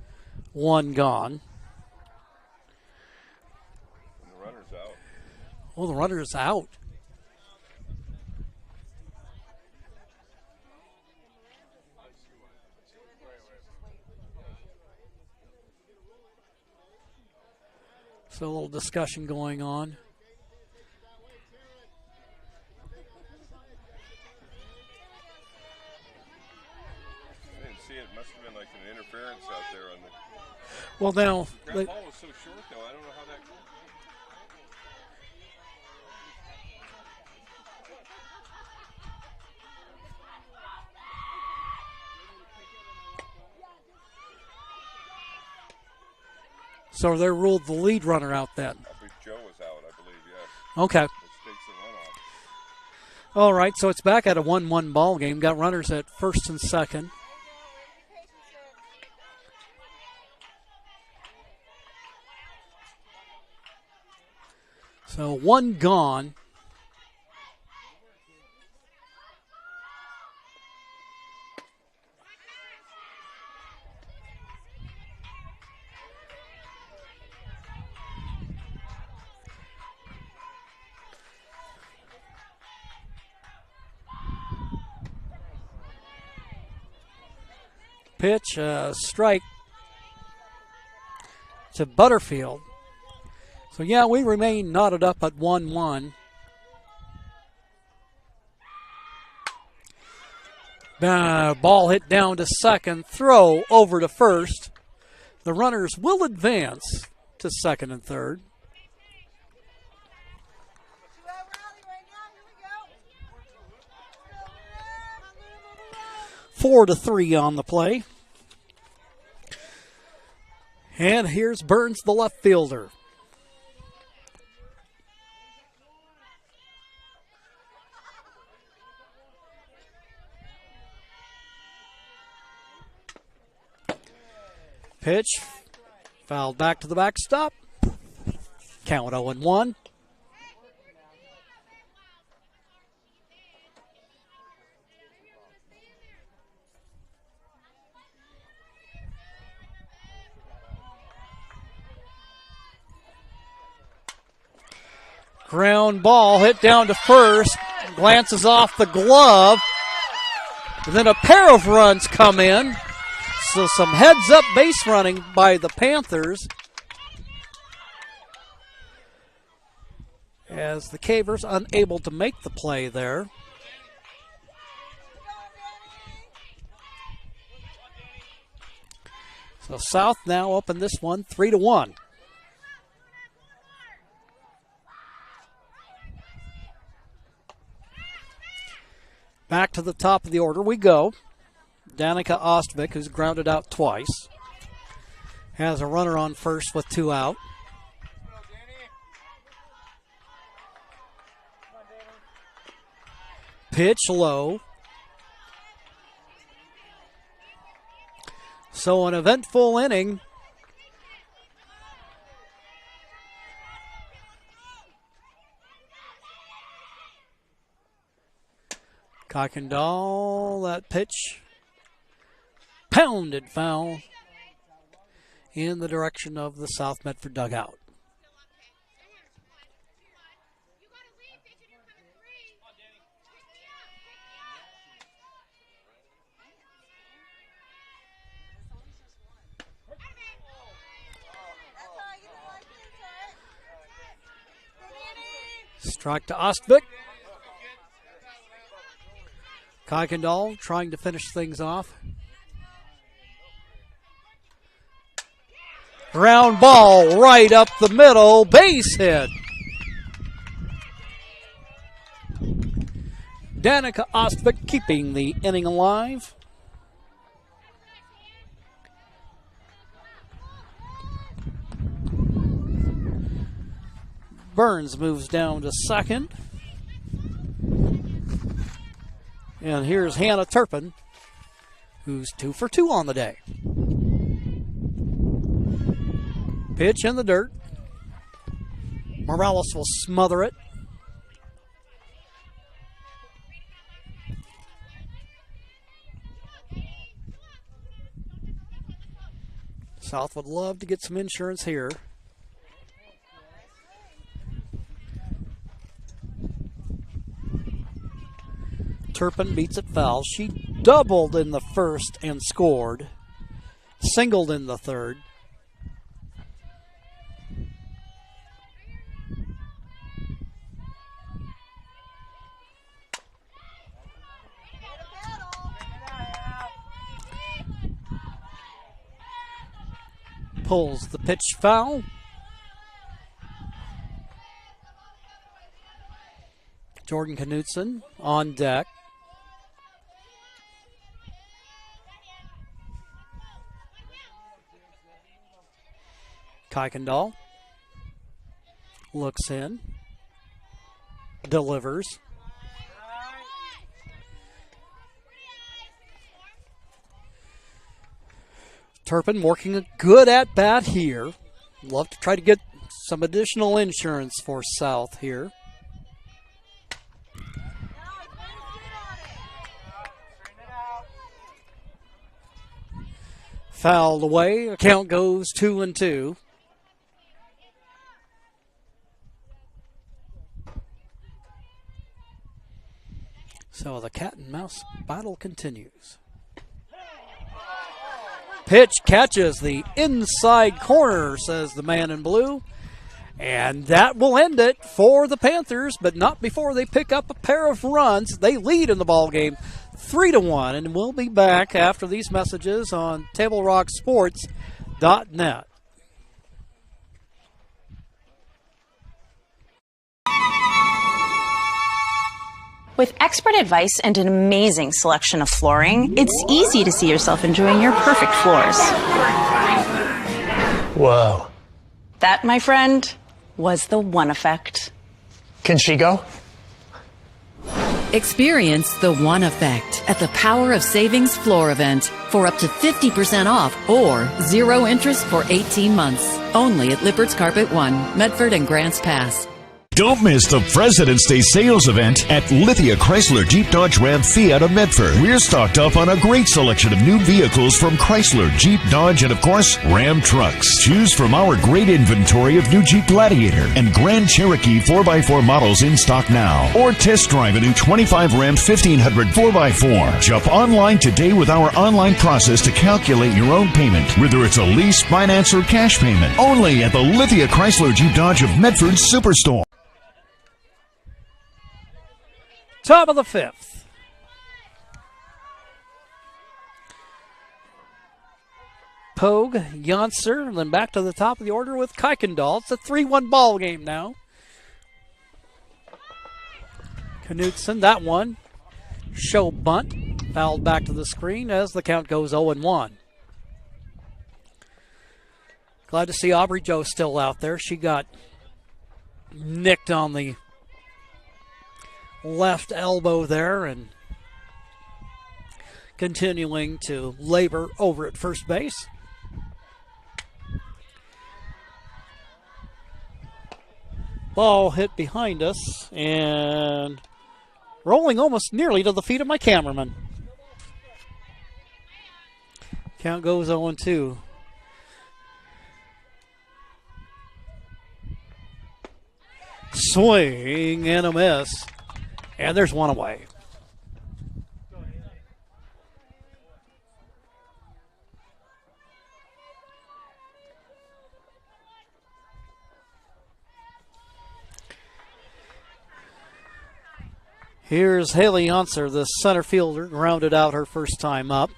[SPEAKER 1] one gone.
[SPEAKER 2] The runner's out.
[SPEAKER 1] Oh, the runner's out. So a little discussion going on.
[SPEAKER 2] It must have been like an interference out there on the.
[SPEAKER 1] Well, now
[SPEAKER 2] That ball was so short, though. I don't know how that.
[SPEAKER 1] So they ruled the lead runner out then.
[SPEAKER 2] I believe Joe was out. I believe, yes.
[SPEAKER 1] Okay.
[SPEAKER 2] Which takes the run off.
[SPEAKER 1] All right, so it's back at a 1-1 ball game. Got runners at first and second. So one gone. Pitch, strike to Butterfield. So, yeah, we remain knotted up at 1-1. Ball hit down to second. Throw over to first. The runners will advance to second and third. Four to 3 on the play. And here's Burns, the left fielder. Pitch, fouled back to the backstop. Count 0-1. Ground ball hit down to first, glances off the glove, and then a pair of runs come in. So some heads-up base running by the Panthers as the Cavers unable to make the play there. So South now up in this one, 3-1. Back to the top of the order we go. Danica Ostvick, who's grounded out twice, has a runner on first with 2 out. Pitch low. So an eventful inning. Kuykendall, that pitch pounded foul in the direction of the South Medford dugout. Strike to Ostvick. Kuykendall trying to finish things off. Ground ball right up the middle, base hit. Danica Ostvik keeping the inning alive. Burns moves down to second. And here's Hannah Turpin, who's 2 for 2 on the day. Pitch in the dirt. Morales will smother it. South would love to get some insurance here. Turpin beats it foul. She doubled in the first and scored. Singled in the third. Pulls the pitch foul. Jordan Knutson on deck. Kuykendall looks in, delivers. Turpin working a good at-bat here. Love to try to get some additional insurance for South here. Fouled away. Count goes 2-2. So the cat and mouse battle continues. Pitch catches the inside corner, says the man in blue. And that will end it for the Panthers, but not before they pick up a pair of runs. They lead in the ballgame 3-1, and we'll be back after these messages on TableRockSports.net.
[SPEAKER 3] With expert advice and an amazing selection of flooring, it's easy to see yourself enjoying your perfect floors.
[SPEAKER 22] Whoa.
[SPEAKER 3] That, my friend, was the One Effect.
[SPEAKER 22] Can she go?
[SPEAKER 23] Experience the One Effect at the Power of Savings Floor event for up to 50% off or 0 interest for 18 months. Only at Lippert's Carpet One, Medford and Grants Pass.
[SPEAKER 4] Don't miss the President's Day sales event at Lithia Chrysler Jeep Dodge Ram Fiat of Medford. We're stocked up on a great selection of new vehicles from Chrysler, Jeep, Dodge, and of course, Ram trucks. Choose from our great inventory of new Jeep Gladiator and Grand Cherokee 4x4 models in stock now. Or test drive a new 25 Ram 1500 4x4. Jump online today with our online process to calculate your own payment, whether it's a lease, finance, or cash payment. Only at the Lithia Chrysler Jeep Dodge of Medford Superstore.
[SPEAKER 1] Top of the fifth. Pogue, Janser, then back to the top of the order with Kuykendall. It's a 3-1 ball game now. Knutson, that one. Show bunt. Fouled back to the screen as the count goes 0-1. Glad to see Aubrey Joe still out there. She got nicked on the left elbow there and continuing to labor over at first base. Ball hit behind us and rolling almost nearly to the feet of my cameraman. Count goes 0-2. Swing and a miss. And there's one away. Here's Haley Janser, the center fielder, grounded out her first time up.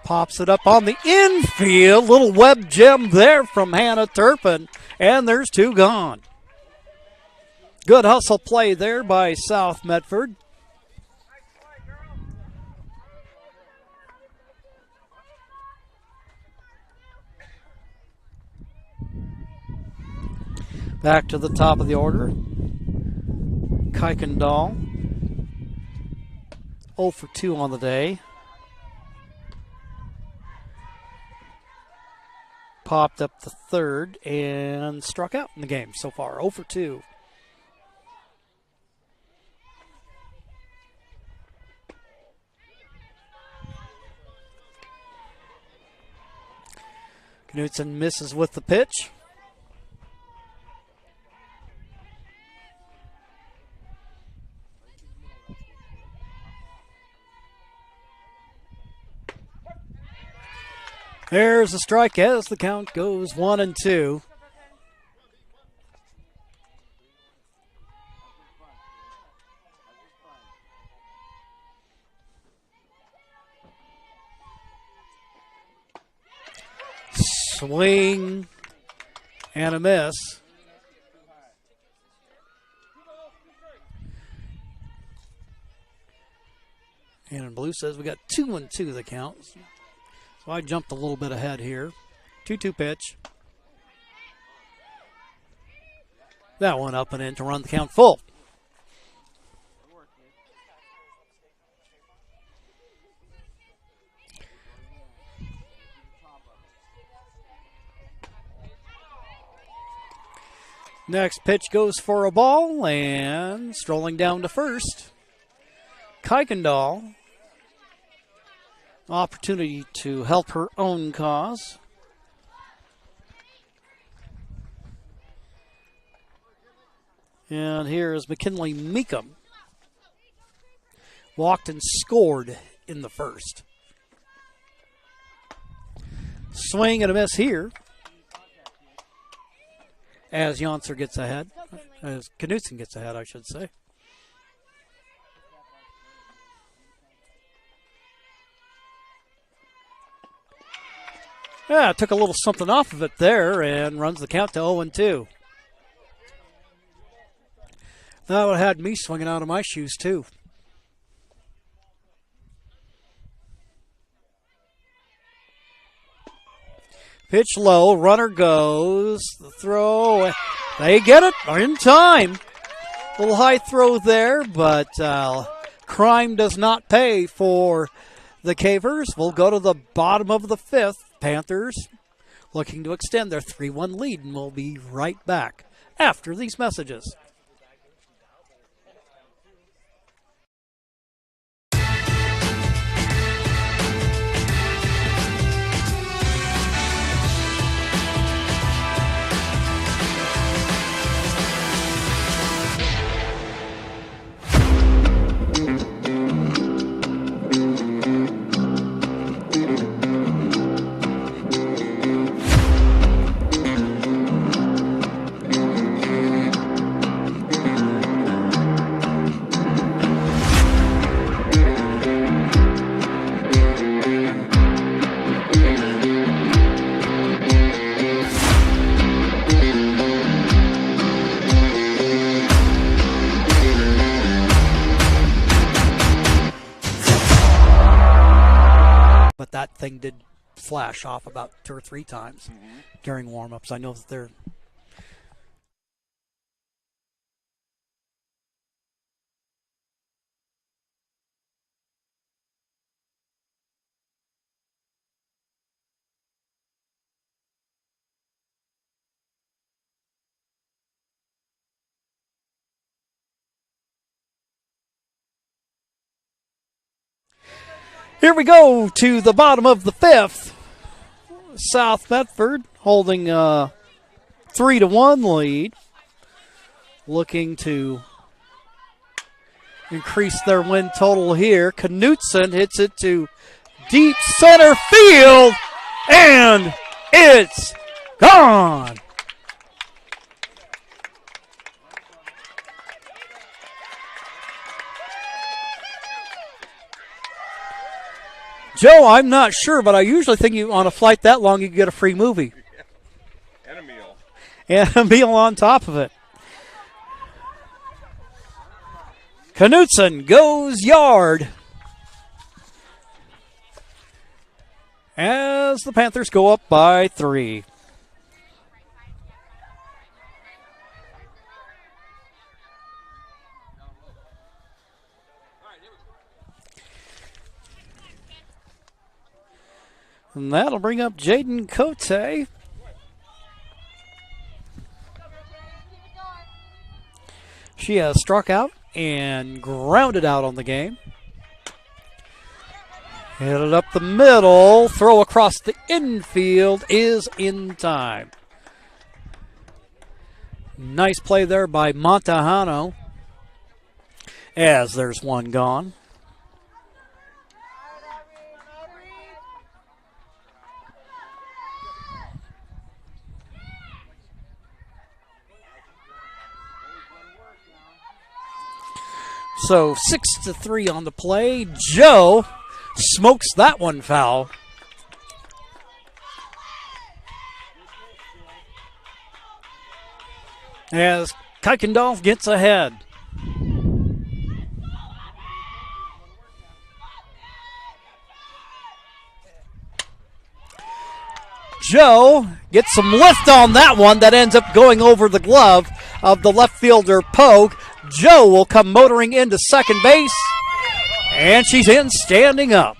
[SPEAKER 1] Pops it up on the infield. Little web gem there from Hannah Turpin. And there's 2 gone. Good hustle play there by South Medford. Back to the top of the order. Kuykendall, 0 for 2 on the day. Popped up the third and struck out in the game so far, 0 for 2. Knutson misses with the pitch. There's a strike as the count goes 1-2. Swing and a miss. And Blue says we got 2-2 the count. So I jumped a little bit ahead here. 2-2 pitch. That one up and in to run the count full. Next pitch goes for a ball, and strolling down to first, Kuykendall. Opportunity to help her own cause. And here is McKinley Meekum. Walked and scored in the first. Swing and a miss here. As Yonser gets ahead. As Knutson gets ahead, I should say. Yeah, took a little something off of it there and runs the count to 0-2. That would have had me swinging out of my shoes, too. Pitch low, runner goes, the throw, they get it in time. Little high throw there, but crime does not pay for the Cavers. We'll go to the bottom of the 5th. Panthers looking to extend their 3-1 lead, and we'll be right back after these messages. That thing did flash off about 2 or 3 times during warm-ups. I know that they're Here we go to the bottom of the 5th. South Medford holding a 3-1 lead. Looking to increase their win total here. Knutson hits it to deep center field, and it's gone. Joe, I'm not sure, but I usually think you on a flight that long you get a free movie.
[SPEAKER 2] And a meal.
[SPEAKER 1] And a meal on top of it. Knutson goes yard. As the Panthers go up by 3. And that'll bring up Jaden Cote. She has struck out and grounded out on the game. Hit it up the middle. Throw across the infield is in time. Nice play there by Montejano. As there's one gone. So 6-3 on the play. Joe smokes that one foul. As Kuykendall gets ahead. Joe gets some lift on that one that ends up going over the glove of the left fielder Pogue. Joe will come motoring into second base, and she's in standing up.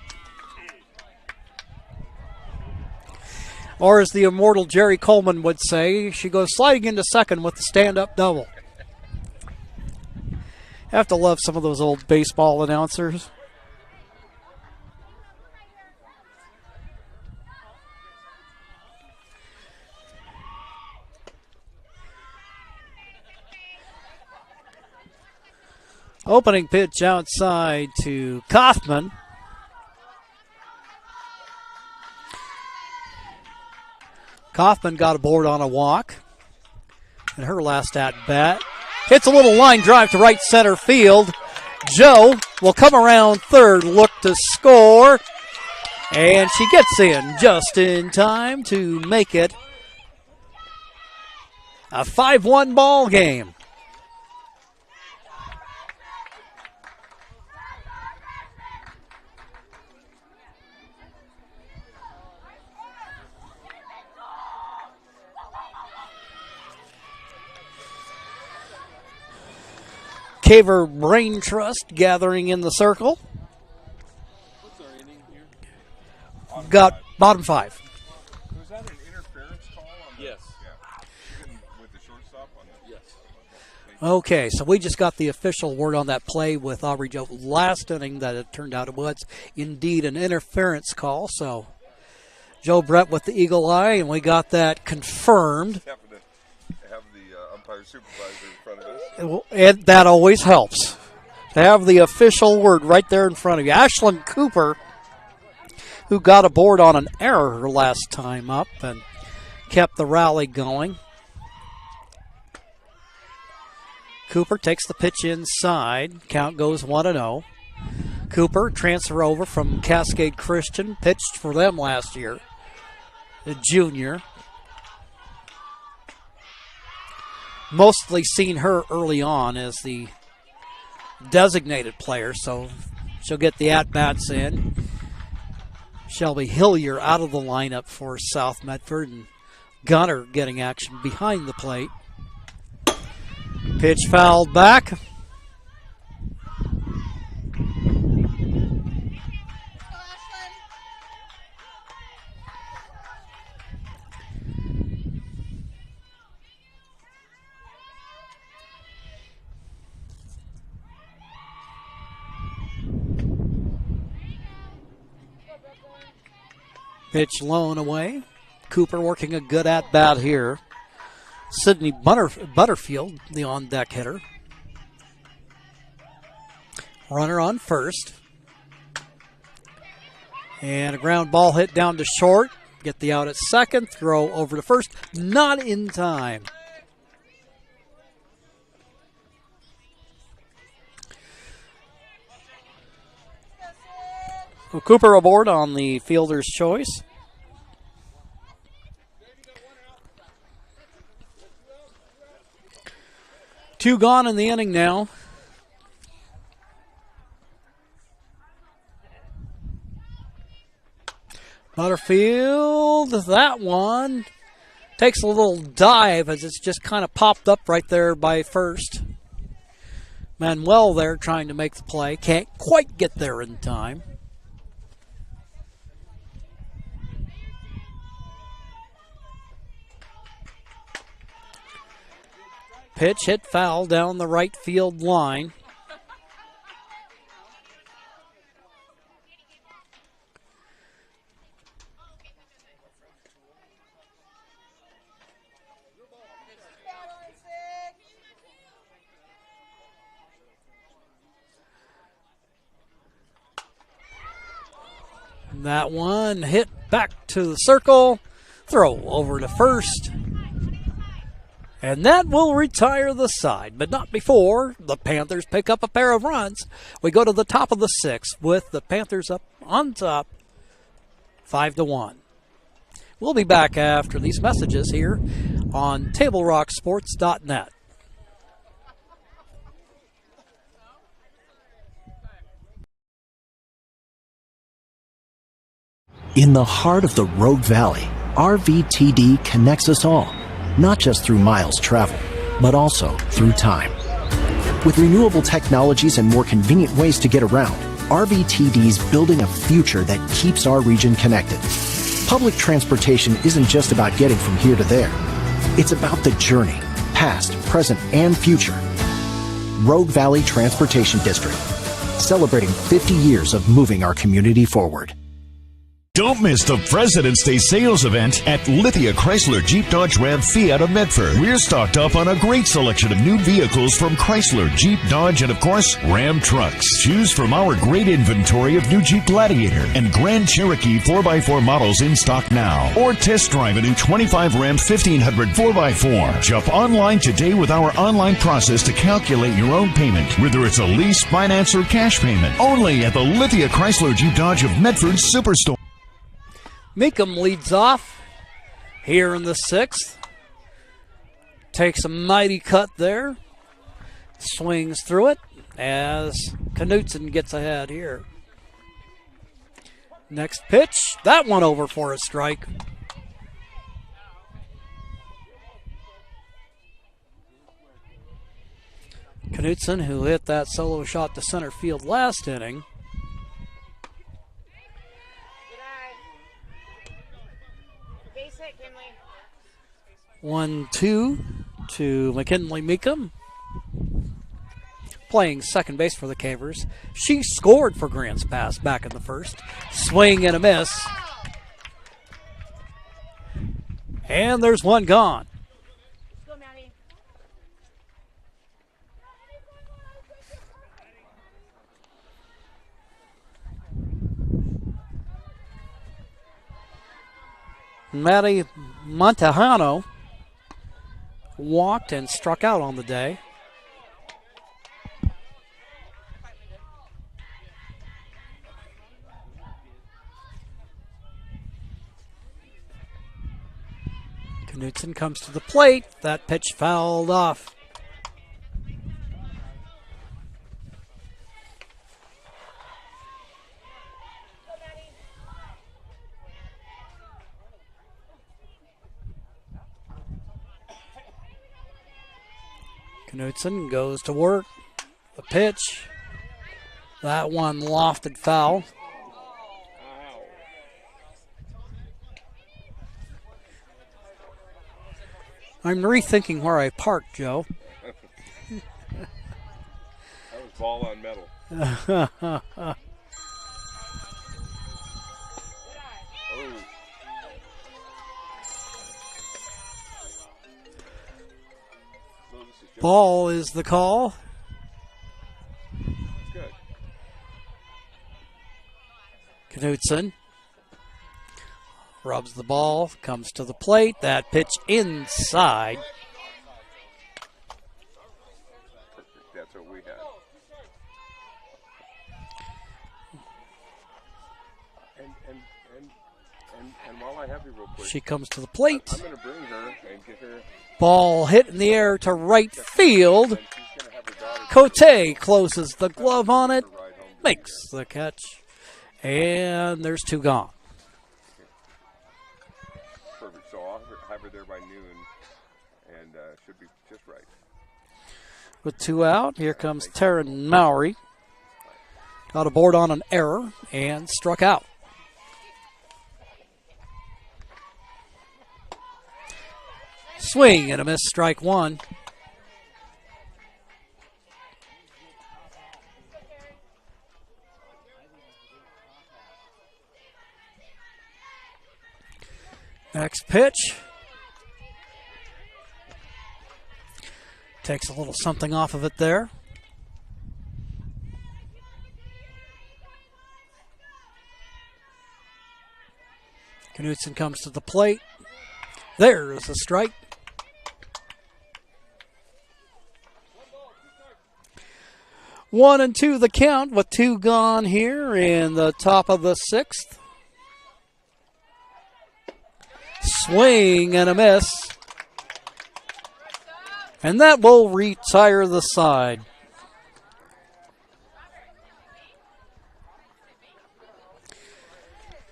[SPEAKER 1] Or as the immortal Jerry Coleman would say, she goes sliding into second with the stand-up double. Have to love some of those old baseball announcers. Opening pitch outside to Kaufman. Kaufman got aboard on a walk in her last at-bat. Hits a little line drive to right center field. Joe will come around third, look to score. And she gets in just in time to make it a 5-1 ball game. Caver Brain Trust gathering in the circle.
[SPEAKER 2] What's our inning here?
[SPEAKER 1] Got bottom 5.
[SPEAKER 2] Was that an interference call? Yes. Yeah. With the shortstop on that? Yes.
[SPEAKER 1] Okay, so we just got the official word on that play with Aubrey Joe last inning that it turned out it was indeed an interference call. So Joe Brett with the eagle eye, and we got that confirmed.
[SPEAKER 2] Happen to have the umpire supervisor in front of us.
[SPEAKER 1] And that always helps to have the official word right there in front of you. Ashlyn Cooper, who got aboard on an error her last time up and kept the rally going. Cooper takes the pitch inside. Count goes 1-0. Cooper, transfer over from Cascade Christian, pitched for them last year. The junior. Mostly seen her early on as the designated player, so she'll get the at-bats in. Shelby Hillier out of the lineup for South Medford, and Gunner getting action behind the plate. Pitch fouled back. Pitch blown away. Cooper working a good at-bat here. Sydney Butterfield, the on-deck hitter. Runner on first. And a ground ball hit down to short. Get the out at second. Throw over to first. Not in time. Well, Cooper aboard on the fielder's choice. Two gone in the inning now. Butterfield, that one takes a little dive as it's just kind of popped up right there by first. Manuel there trying to make the play. Can't quite get there in time. Pitch hit foul down the right field line. That one hit back to the circle. Throw over to first. And that will retire the side, but not before the Panthers pick up a pair of runs. We go to the top of the sixth with the Panthers up on top, 5-1. We'll be back after these messages here on TableRockSports.net.
[SPEAKER 5] In the heart of the Rogue Valley, RVTD connects us all, not just through miles traveled, but also through time. With renewable technologies and more convenient ways to get around, RVTD's building a future that keeps our region connected. Public transportation isn't just about getting from here to there. It's about the journey, past, present, and future. Rogue Valley Transportation District, celebrating 50 years of moving our community forward.
[SPEAKER 4] Don't miss the President's Day sales event at Lithia Chrysler Jeep Dodge Ram Fiat of Medford. We're stocked up on a great selection of new vehicles from Chrysler, Jeep, Dodge, and of course, Ram trucks. Choose from our great inventory of new Jeep Gladiator and Grand Cherokee 4x4 models in stock now. Or test drive a new 25 Ram 1500 4x4. Jump online today with our online process to calculate your own payment, whether it's a lease, finance, or cash payment. Only at the Lithia Chrysler Jeep Dodge of Medford Superstore.
[SPEAKER 1] Meekum leads off here in the sixth. Takes a mighty cut there. Swings through it as Knutson gets ahead here. Next pitch. That one over for a strike. Knutson, who hit that solo shot to center field last inning. 1-2 to McKinley Meekum. Playing second base for the Cavers. She scored for Grants Pass back in the first. Swing and a miss. And there's one gone. Maddie Montejano walked and struck out on the day. Knutson comes to the plate. That pitch fouled off. Knutson goes to work. The pitch. That one lofted foul. I'm rethinking where I parked, Joe.
[SPEAKER 2] That was ball on metal. Oh.
[SPEAKER 1] Ball is the call.
[SPEAKER 2] Good.
[SPEAKER 1] Knutson rubs the ball, comes to the plate. That pitch inside.
[SPEAKER 2] That's what we had. And while I have you real quick,
[SPEAKER 1] She comes to the plate.
[SPEAKER 2] I'm going to bring her and get her.
[SPEAKER 1] Ball hit in the air to right field. Cote closes the glove on it, makes the catch, and there's two gone.
[SPEAKER 2] Perfect. So I'll have her there by noon, and should be just right.
[SPEAKER 1] With two out, here comes Taryn Mowry. Got a board on an error and struck out. Swing and a miss, strike one. Next pitch. Takes a little something off of it there. Knutson comes to the plate. There's a strike. One and two the count with two gone here in the top of the sixth. Swing and a miss. And that will retire the side.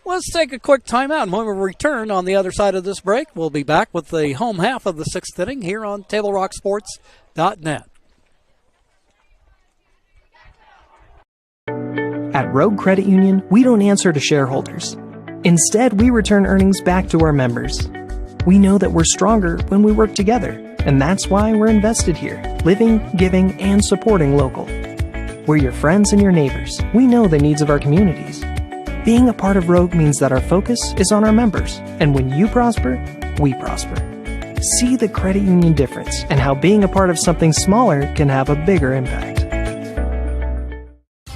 [SPEAKER 1] Let's take a quick timeout, and when we return on the other side of this break, we'll be back with the home half of the sixth inning here on TableRockSports.net.
[SPEAKER 6] At Rogue Credit Union, we don't answer to shareholders. Instead, we return earnings back to our members. We know that we're stronger when we work together, and that's why we're invested here, living, giving, and supporting local. We're your friends and your neighbors. We know the needs of our communities. Being a part of Rogue means that our focus is on our members, and when you prosper, we prosper. See the credit union difference and how being a part of something smaller can have a bigger impact.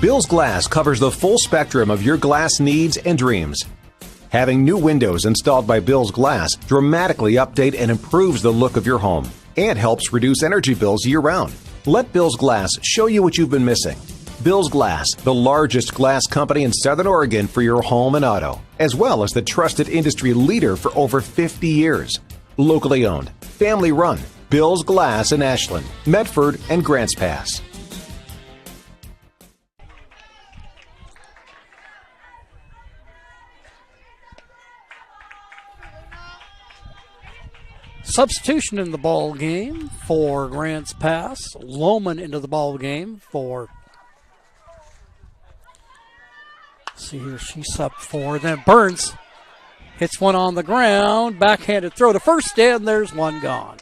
[SPEAKER 8] Bill's Glass covers the full spectrum of your glass needs and dreams. Having new windows installed by Bill's Glass dramatically update and improves the look of your home and helps reduce energy bills year-round. Let Bill's Glass show you what you've been missing. Bill's Glass, the largest glass company in Southern Oregon for your home and auto, as well as the trusted industry leader for over 50 years. Locally owned, family run, Bill's Glass in Ashland, Medford, and Grants Pass.
[SPEAKER 1] Substitution in the ball game for Grants Pass. Lohman into the ball game for. See here, she subbed for. Then Burns hits one on the ground. Backhanded throw to first, and there's one gone.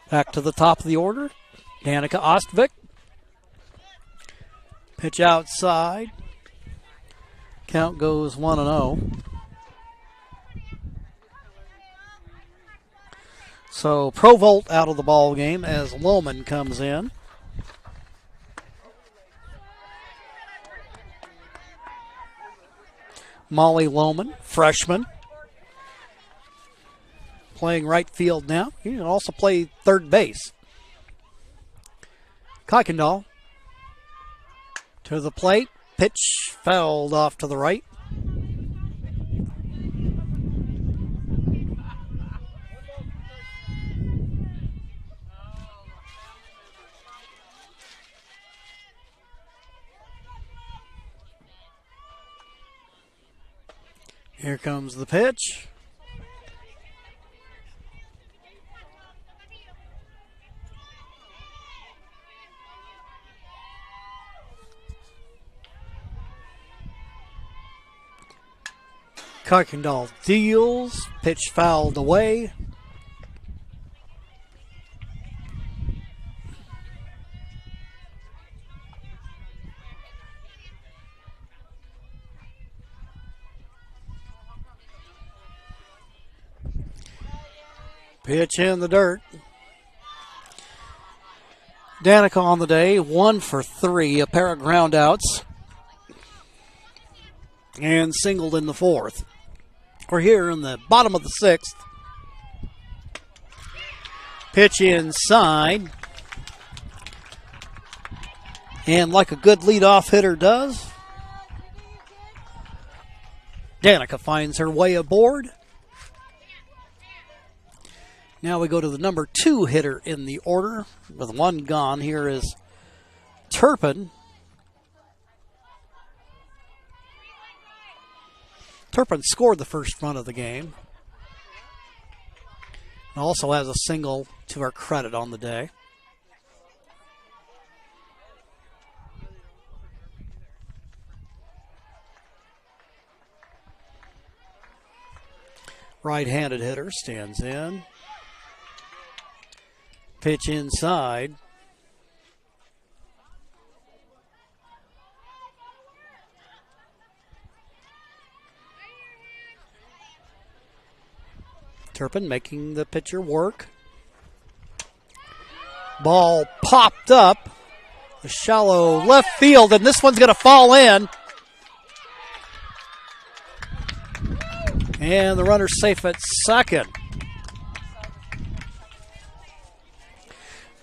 [SPEAKER 1] Back to the top of the order, Danica Ostvick. Pitch outside. Count goes 1-0. So Provolt out of the ball game as Lohman comes in. Molly Lohman, freshman. Playing right field now. He can also play third base. Kuykendall to the plate. Pitch fouled off to the right. Here comes the pitch. Kuykendall deals, pitch fouled away. Pitch in the dirt. Danica on the day, 1 for 3, a pair of ground outs. and singled in the fourth. We're here in the bottom of the sixth. Pitch inside. And like a good leadoff hitter does, Danica finds her way aboard. Now we go to the number 2 hitter in the order. With one gone, here is Turpin. Turpin scored the first run of the game. And also has a single to her credit on the day. Right-handed hitter stands in. Pitch inside. Turpin making the pitcher work. Ball popped up. A shallow left field, and this one's going to fall in. And the runner's safe at second.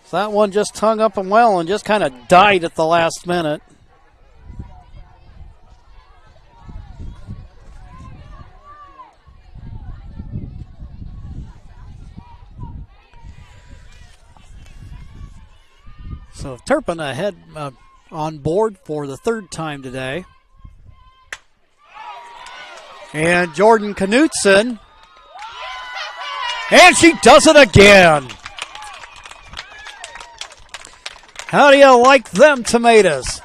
[SPEAKER 1] So that one just hung up and well and just kind of died at the last minute. So Turpin ahead on board for the third time today. And Jordan Knutson. And she does it again. How do you like them tomatoes?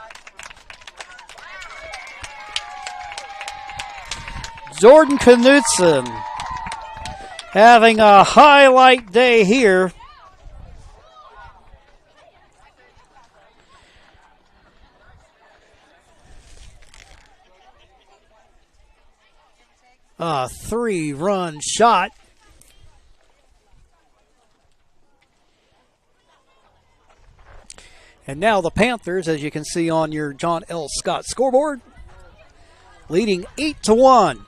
[SPEAKER 1] Jordan Knutson having a highlight day here. A 3-run shot. And now the Panthers, as you can see on your John L. Scott scoreboard, leading 8-1.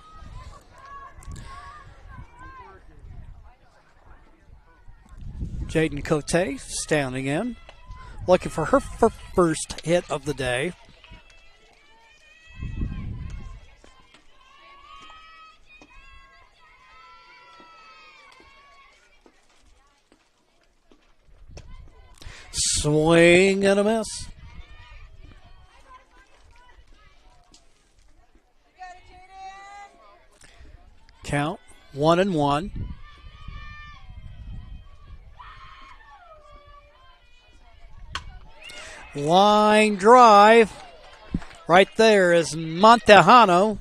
[SPEAKER 1] Jaden Cote standing in, looking for her first hit of the day. Swing and a miss. Count 1-1. Line drive. Right there is Montejano.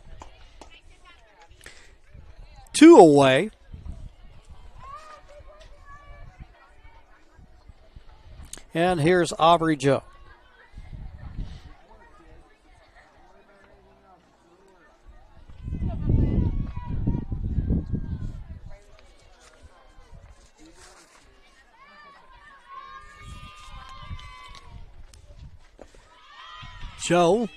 [SPEAKER 1] 2 away. And here's Aubrey Joe. Joe.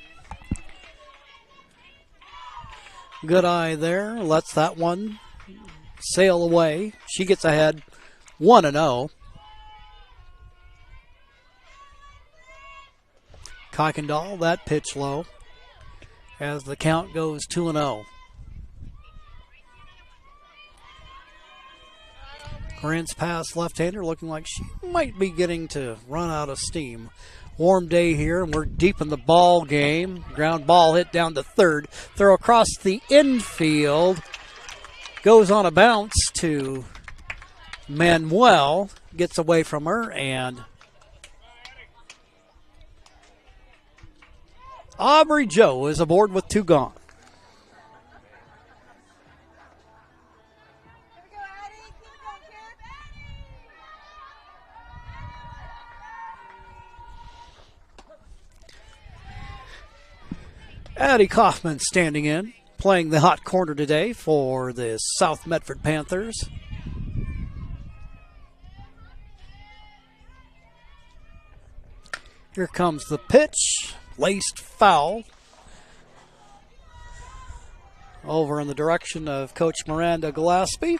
[SPEAKER 1] Good eye there. Lets that one sail away. She gets ahead 1-0. Kuykendall, that pitch low as the count goes 2-0. Grants pass left-hander looking like she might be getting to run out of steam. Warm day here, and we're deep in the ball game. Ground ball hit down to third. Throw across the infield. Goes on a bounce to Manuel. Gets away from her, and Aubrey Joe is aboard with 2 gone. Addie Kaufman standing in, playing the hot corner today for the South Medford Panthers. Here comes the pitch. Laced foul. over in the direction of Coach Miranda Gillespie.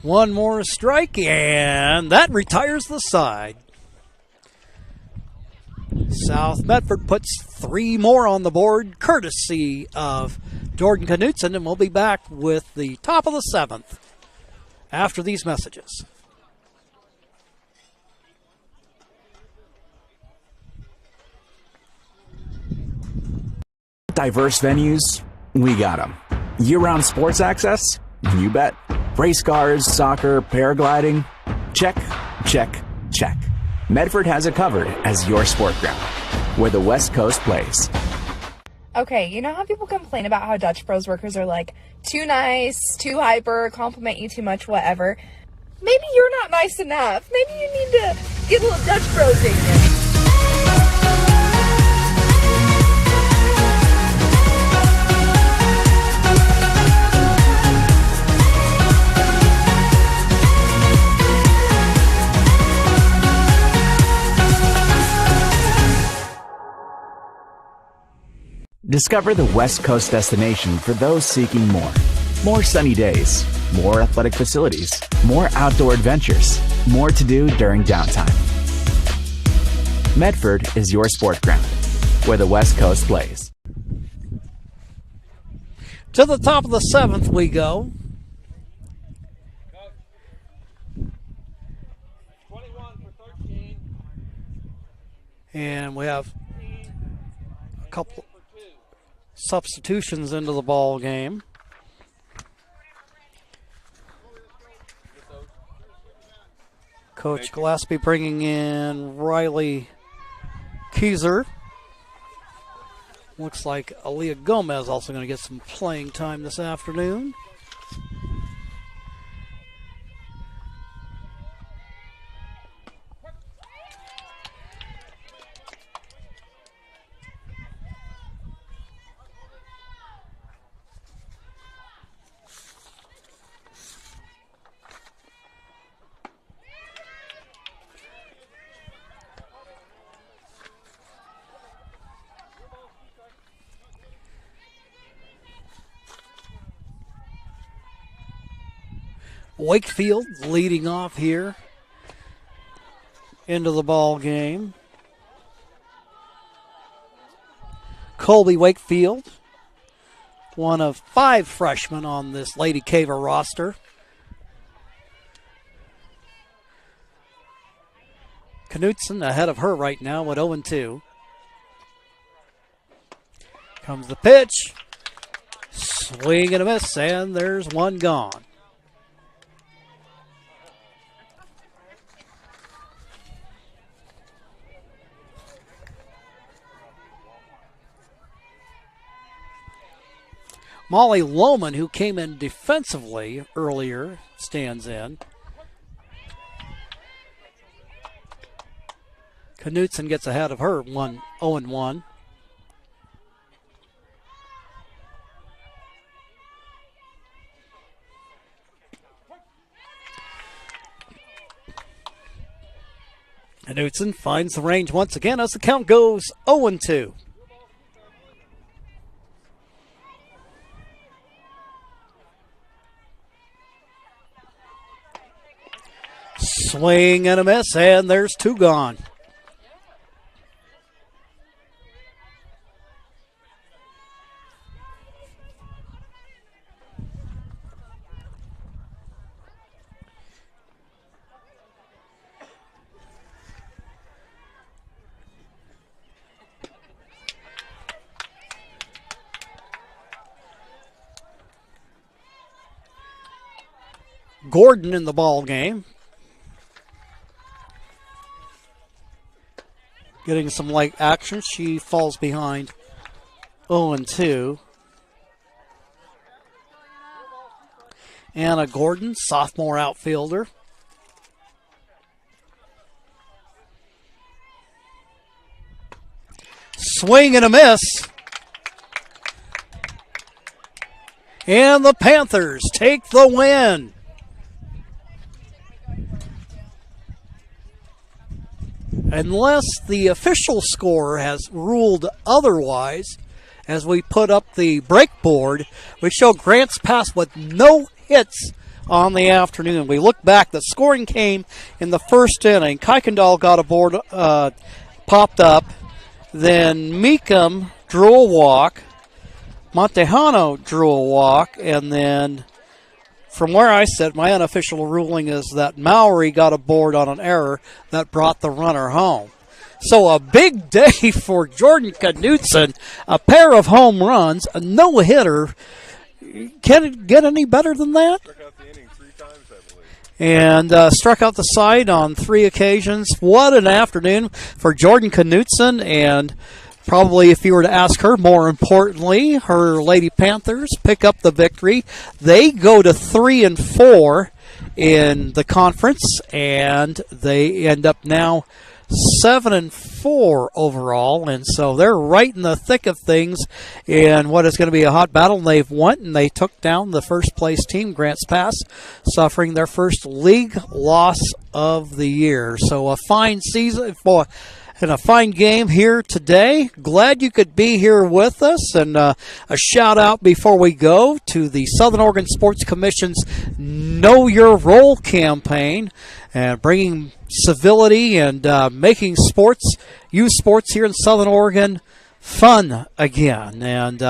[SPEAKER 1] One more strike, and that retires the side. South Medford puts 3 more on the board, courtesy of Jordan Knutson, and we'll be back with the top of the 7th after these messages.
[SPEAKER 7] Diverse venues, we got them. Year-round sports access? You bet. Race cars, soccer, paragliding? Check, check, check. Medford has it covered as your sport ground, where the West Coast plays.
[SPEAKER 9] Okay, you know how people complain about how Dutch Bros workers are like too nice, too hyper, compliment you too much, whatever? Maybe you're not nice enough. Maybe you need to get a little Dutch Bros in you.
[SPEAKER 7] Discover the West Coast destination for those seeking more. More sunny days, more athletic facilities, more outdoor adventures, more to do during downtime. Medford is your sport ground, where the West Coast plays.
[SPEAKER 1] To the top of the 7th we go. And we have a couple substitutions into the ball game. Coach Gillespie bringing in Riley Keyser. Looks like Aaliyah Gomez also going to get some playing time this afternoon. Wakefield leading off here into the ball game. Colby Wakefield, one of 5 freshmen on this Lady Caver roster. Knutson ahead of her right now with 0-2. Comes the pitch. Swing and a miss, and there's one gone. Molly Lohman, who came in defensively earlier, stands in. Knutson gets ahead of her, 0-1. Knutson finds the range once again as the count goes 0-2. Swing and a miss, and there's 2 gone. Gordon in the ball game. Getting some light action. She falls behind 0-2. Anna Gordon, sophomore outfielder. Swing and a miss. And the Panthers take the win. Unless the official score has ruled otherwise, as we put up the break board, we show Grants Pass with no hits on the afternoon. We look back, the scoring came in the first inning. Kuykendall got a board, popped up. Then Meekum drew a walk. Montejano drew a walk. And then from where I sit, my unofficial ruling is that Mowry got a board on an error that brought the runner home. So a big day for Jordan Knutson, a pair of home runs, a no-hitter. Can it get any better than that?
[SPEAKER 2] Struck out the inning 3 times, I believe.
[SPEAKER 1] And struck out the side on 3 occasions. What an afternoon for Jordan Knutson, and probably if you were to ask her, more importantly, her Lady Panthers pick up the victory. They go to 3-4 in the conference, and they end up now 7-4 overall, and so they're right in the thick of things in what is going to be a hot battle. They've won, and they took down the first place team, Grants Pass, suffering their first league loss of the year. So a fine season for and a fine game here today. Glad you could be here with us. And a shout out before we go to the Southern Oregon Sports Commission's Know Your Role campaign, and bringing civility and making youth sports here in Southern Oregon fun again. And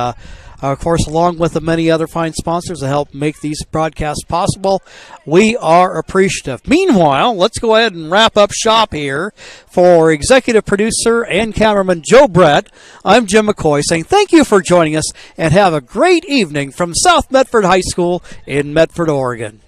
[SPEAKER 1] of course, along with the many other fine sponsors that help make these broadcasts possible, we are appreciative. Meanwhile, let's go ahead and wrap up shop here. For executive producer and cameraman Joe Brett, I'm Jim McCoy saying thank you for joining us, and have a great evening from South Medford High School in Medford, Oregon.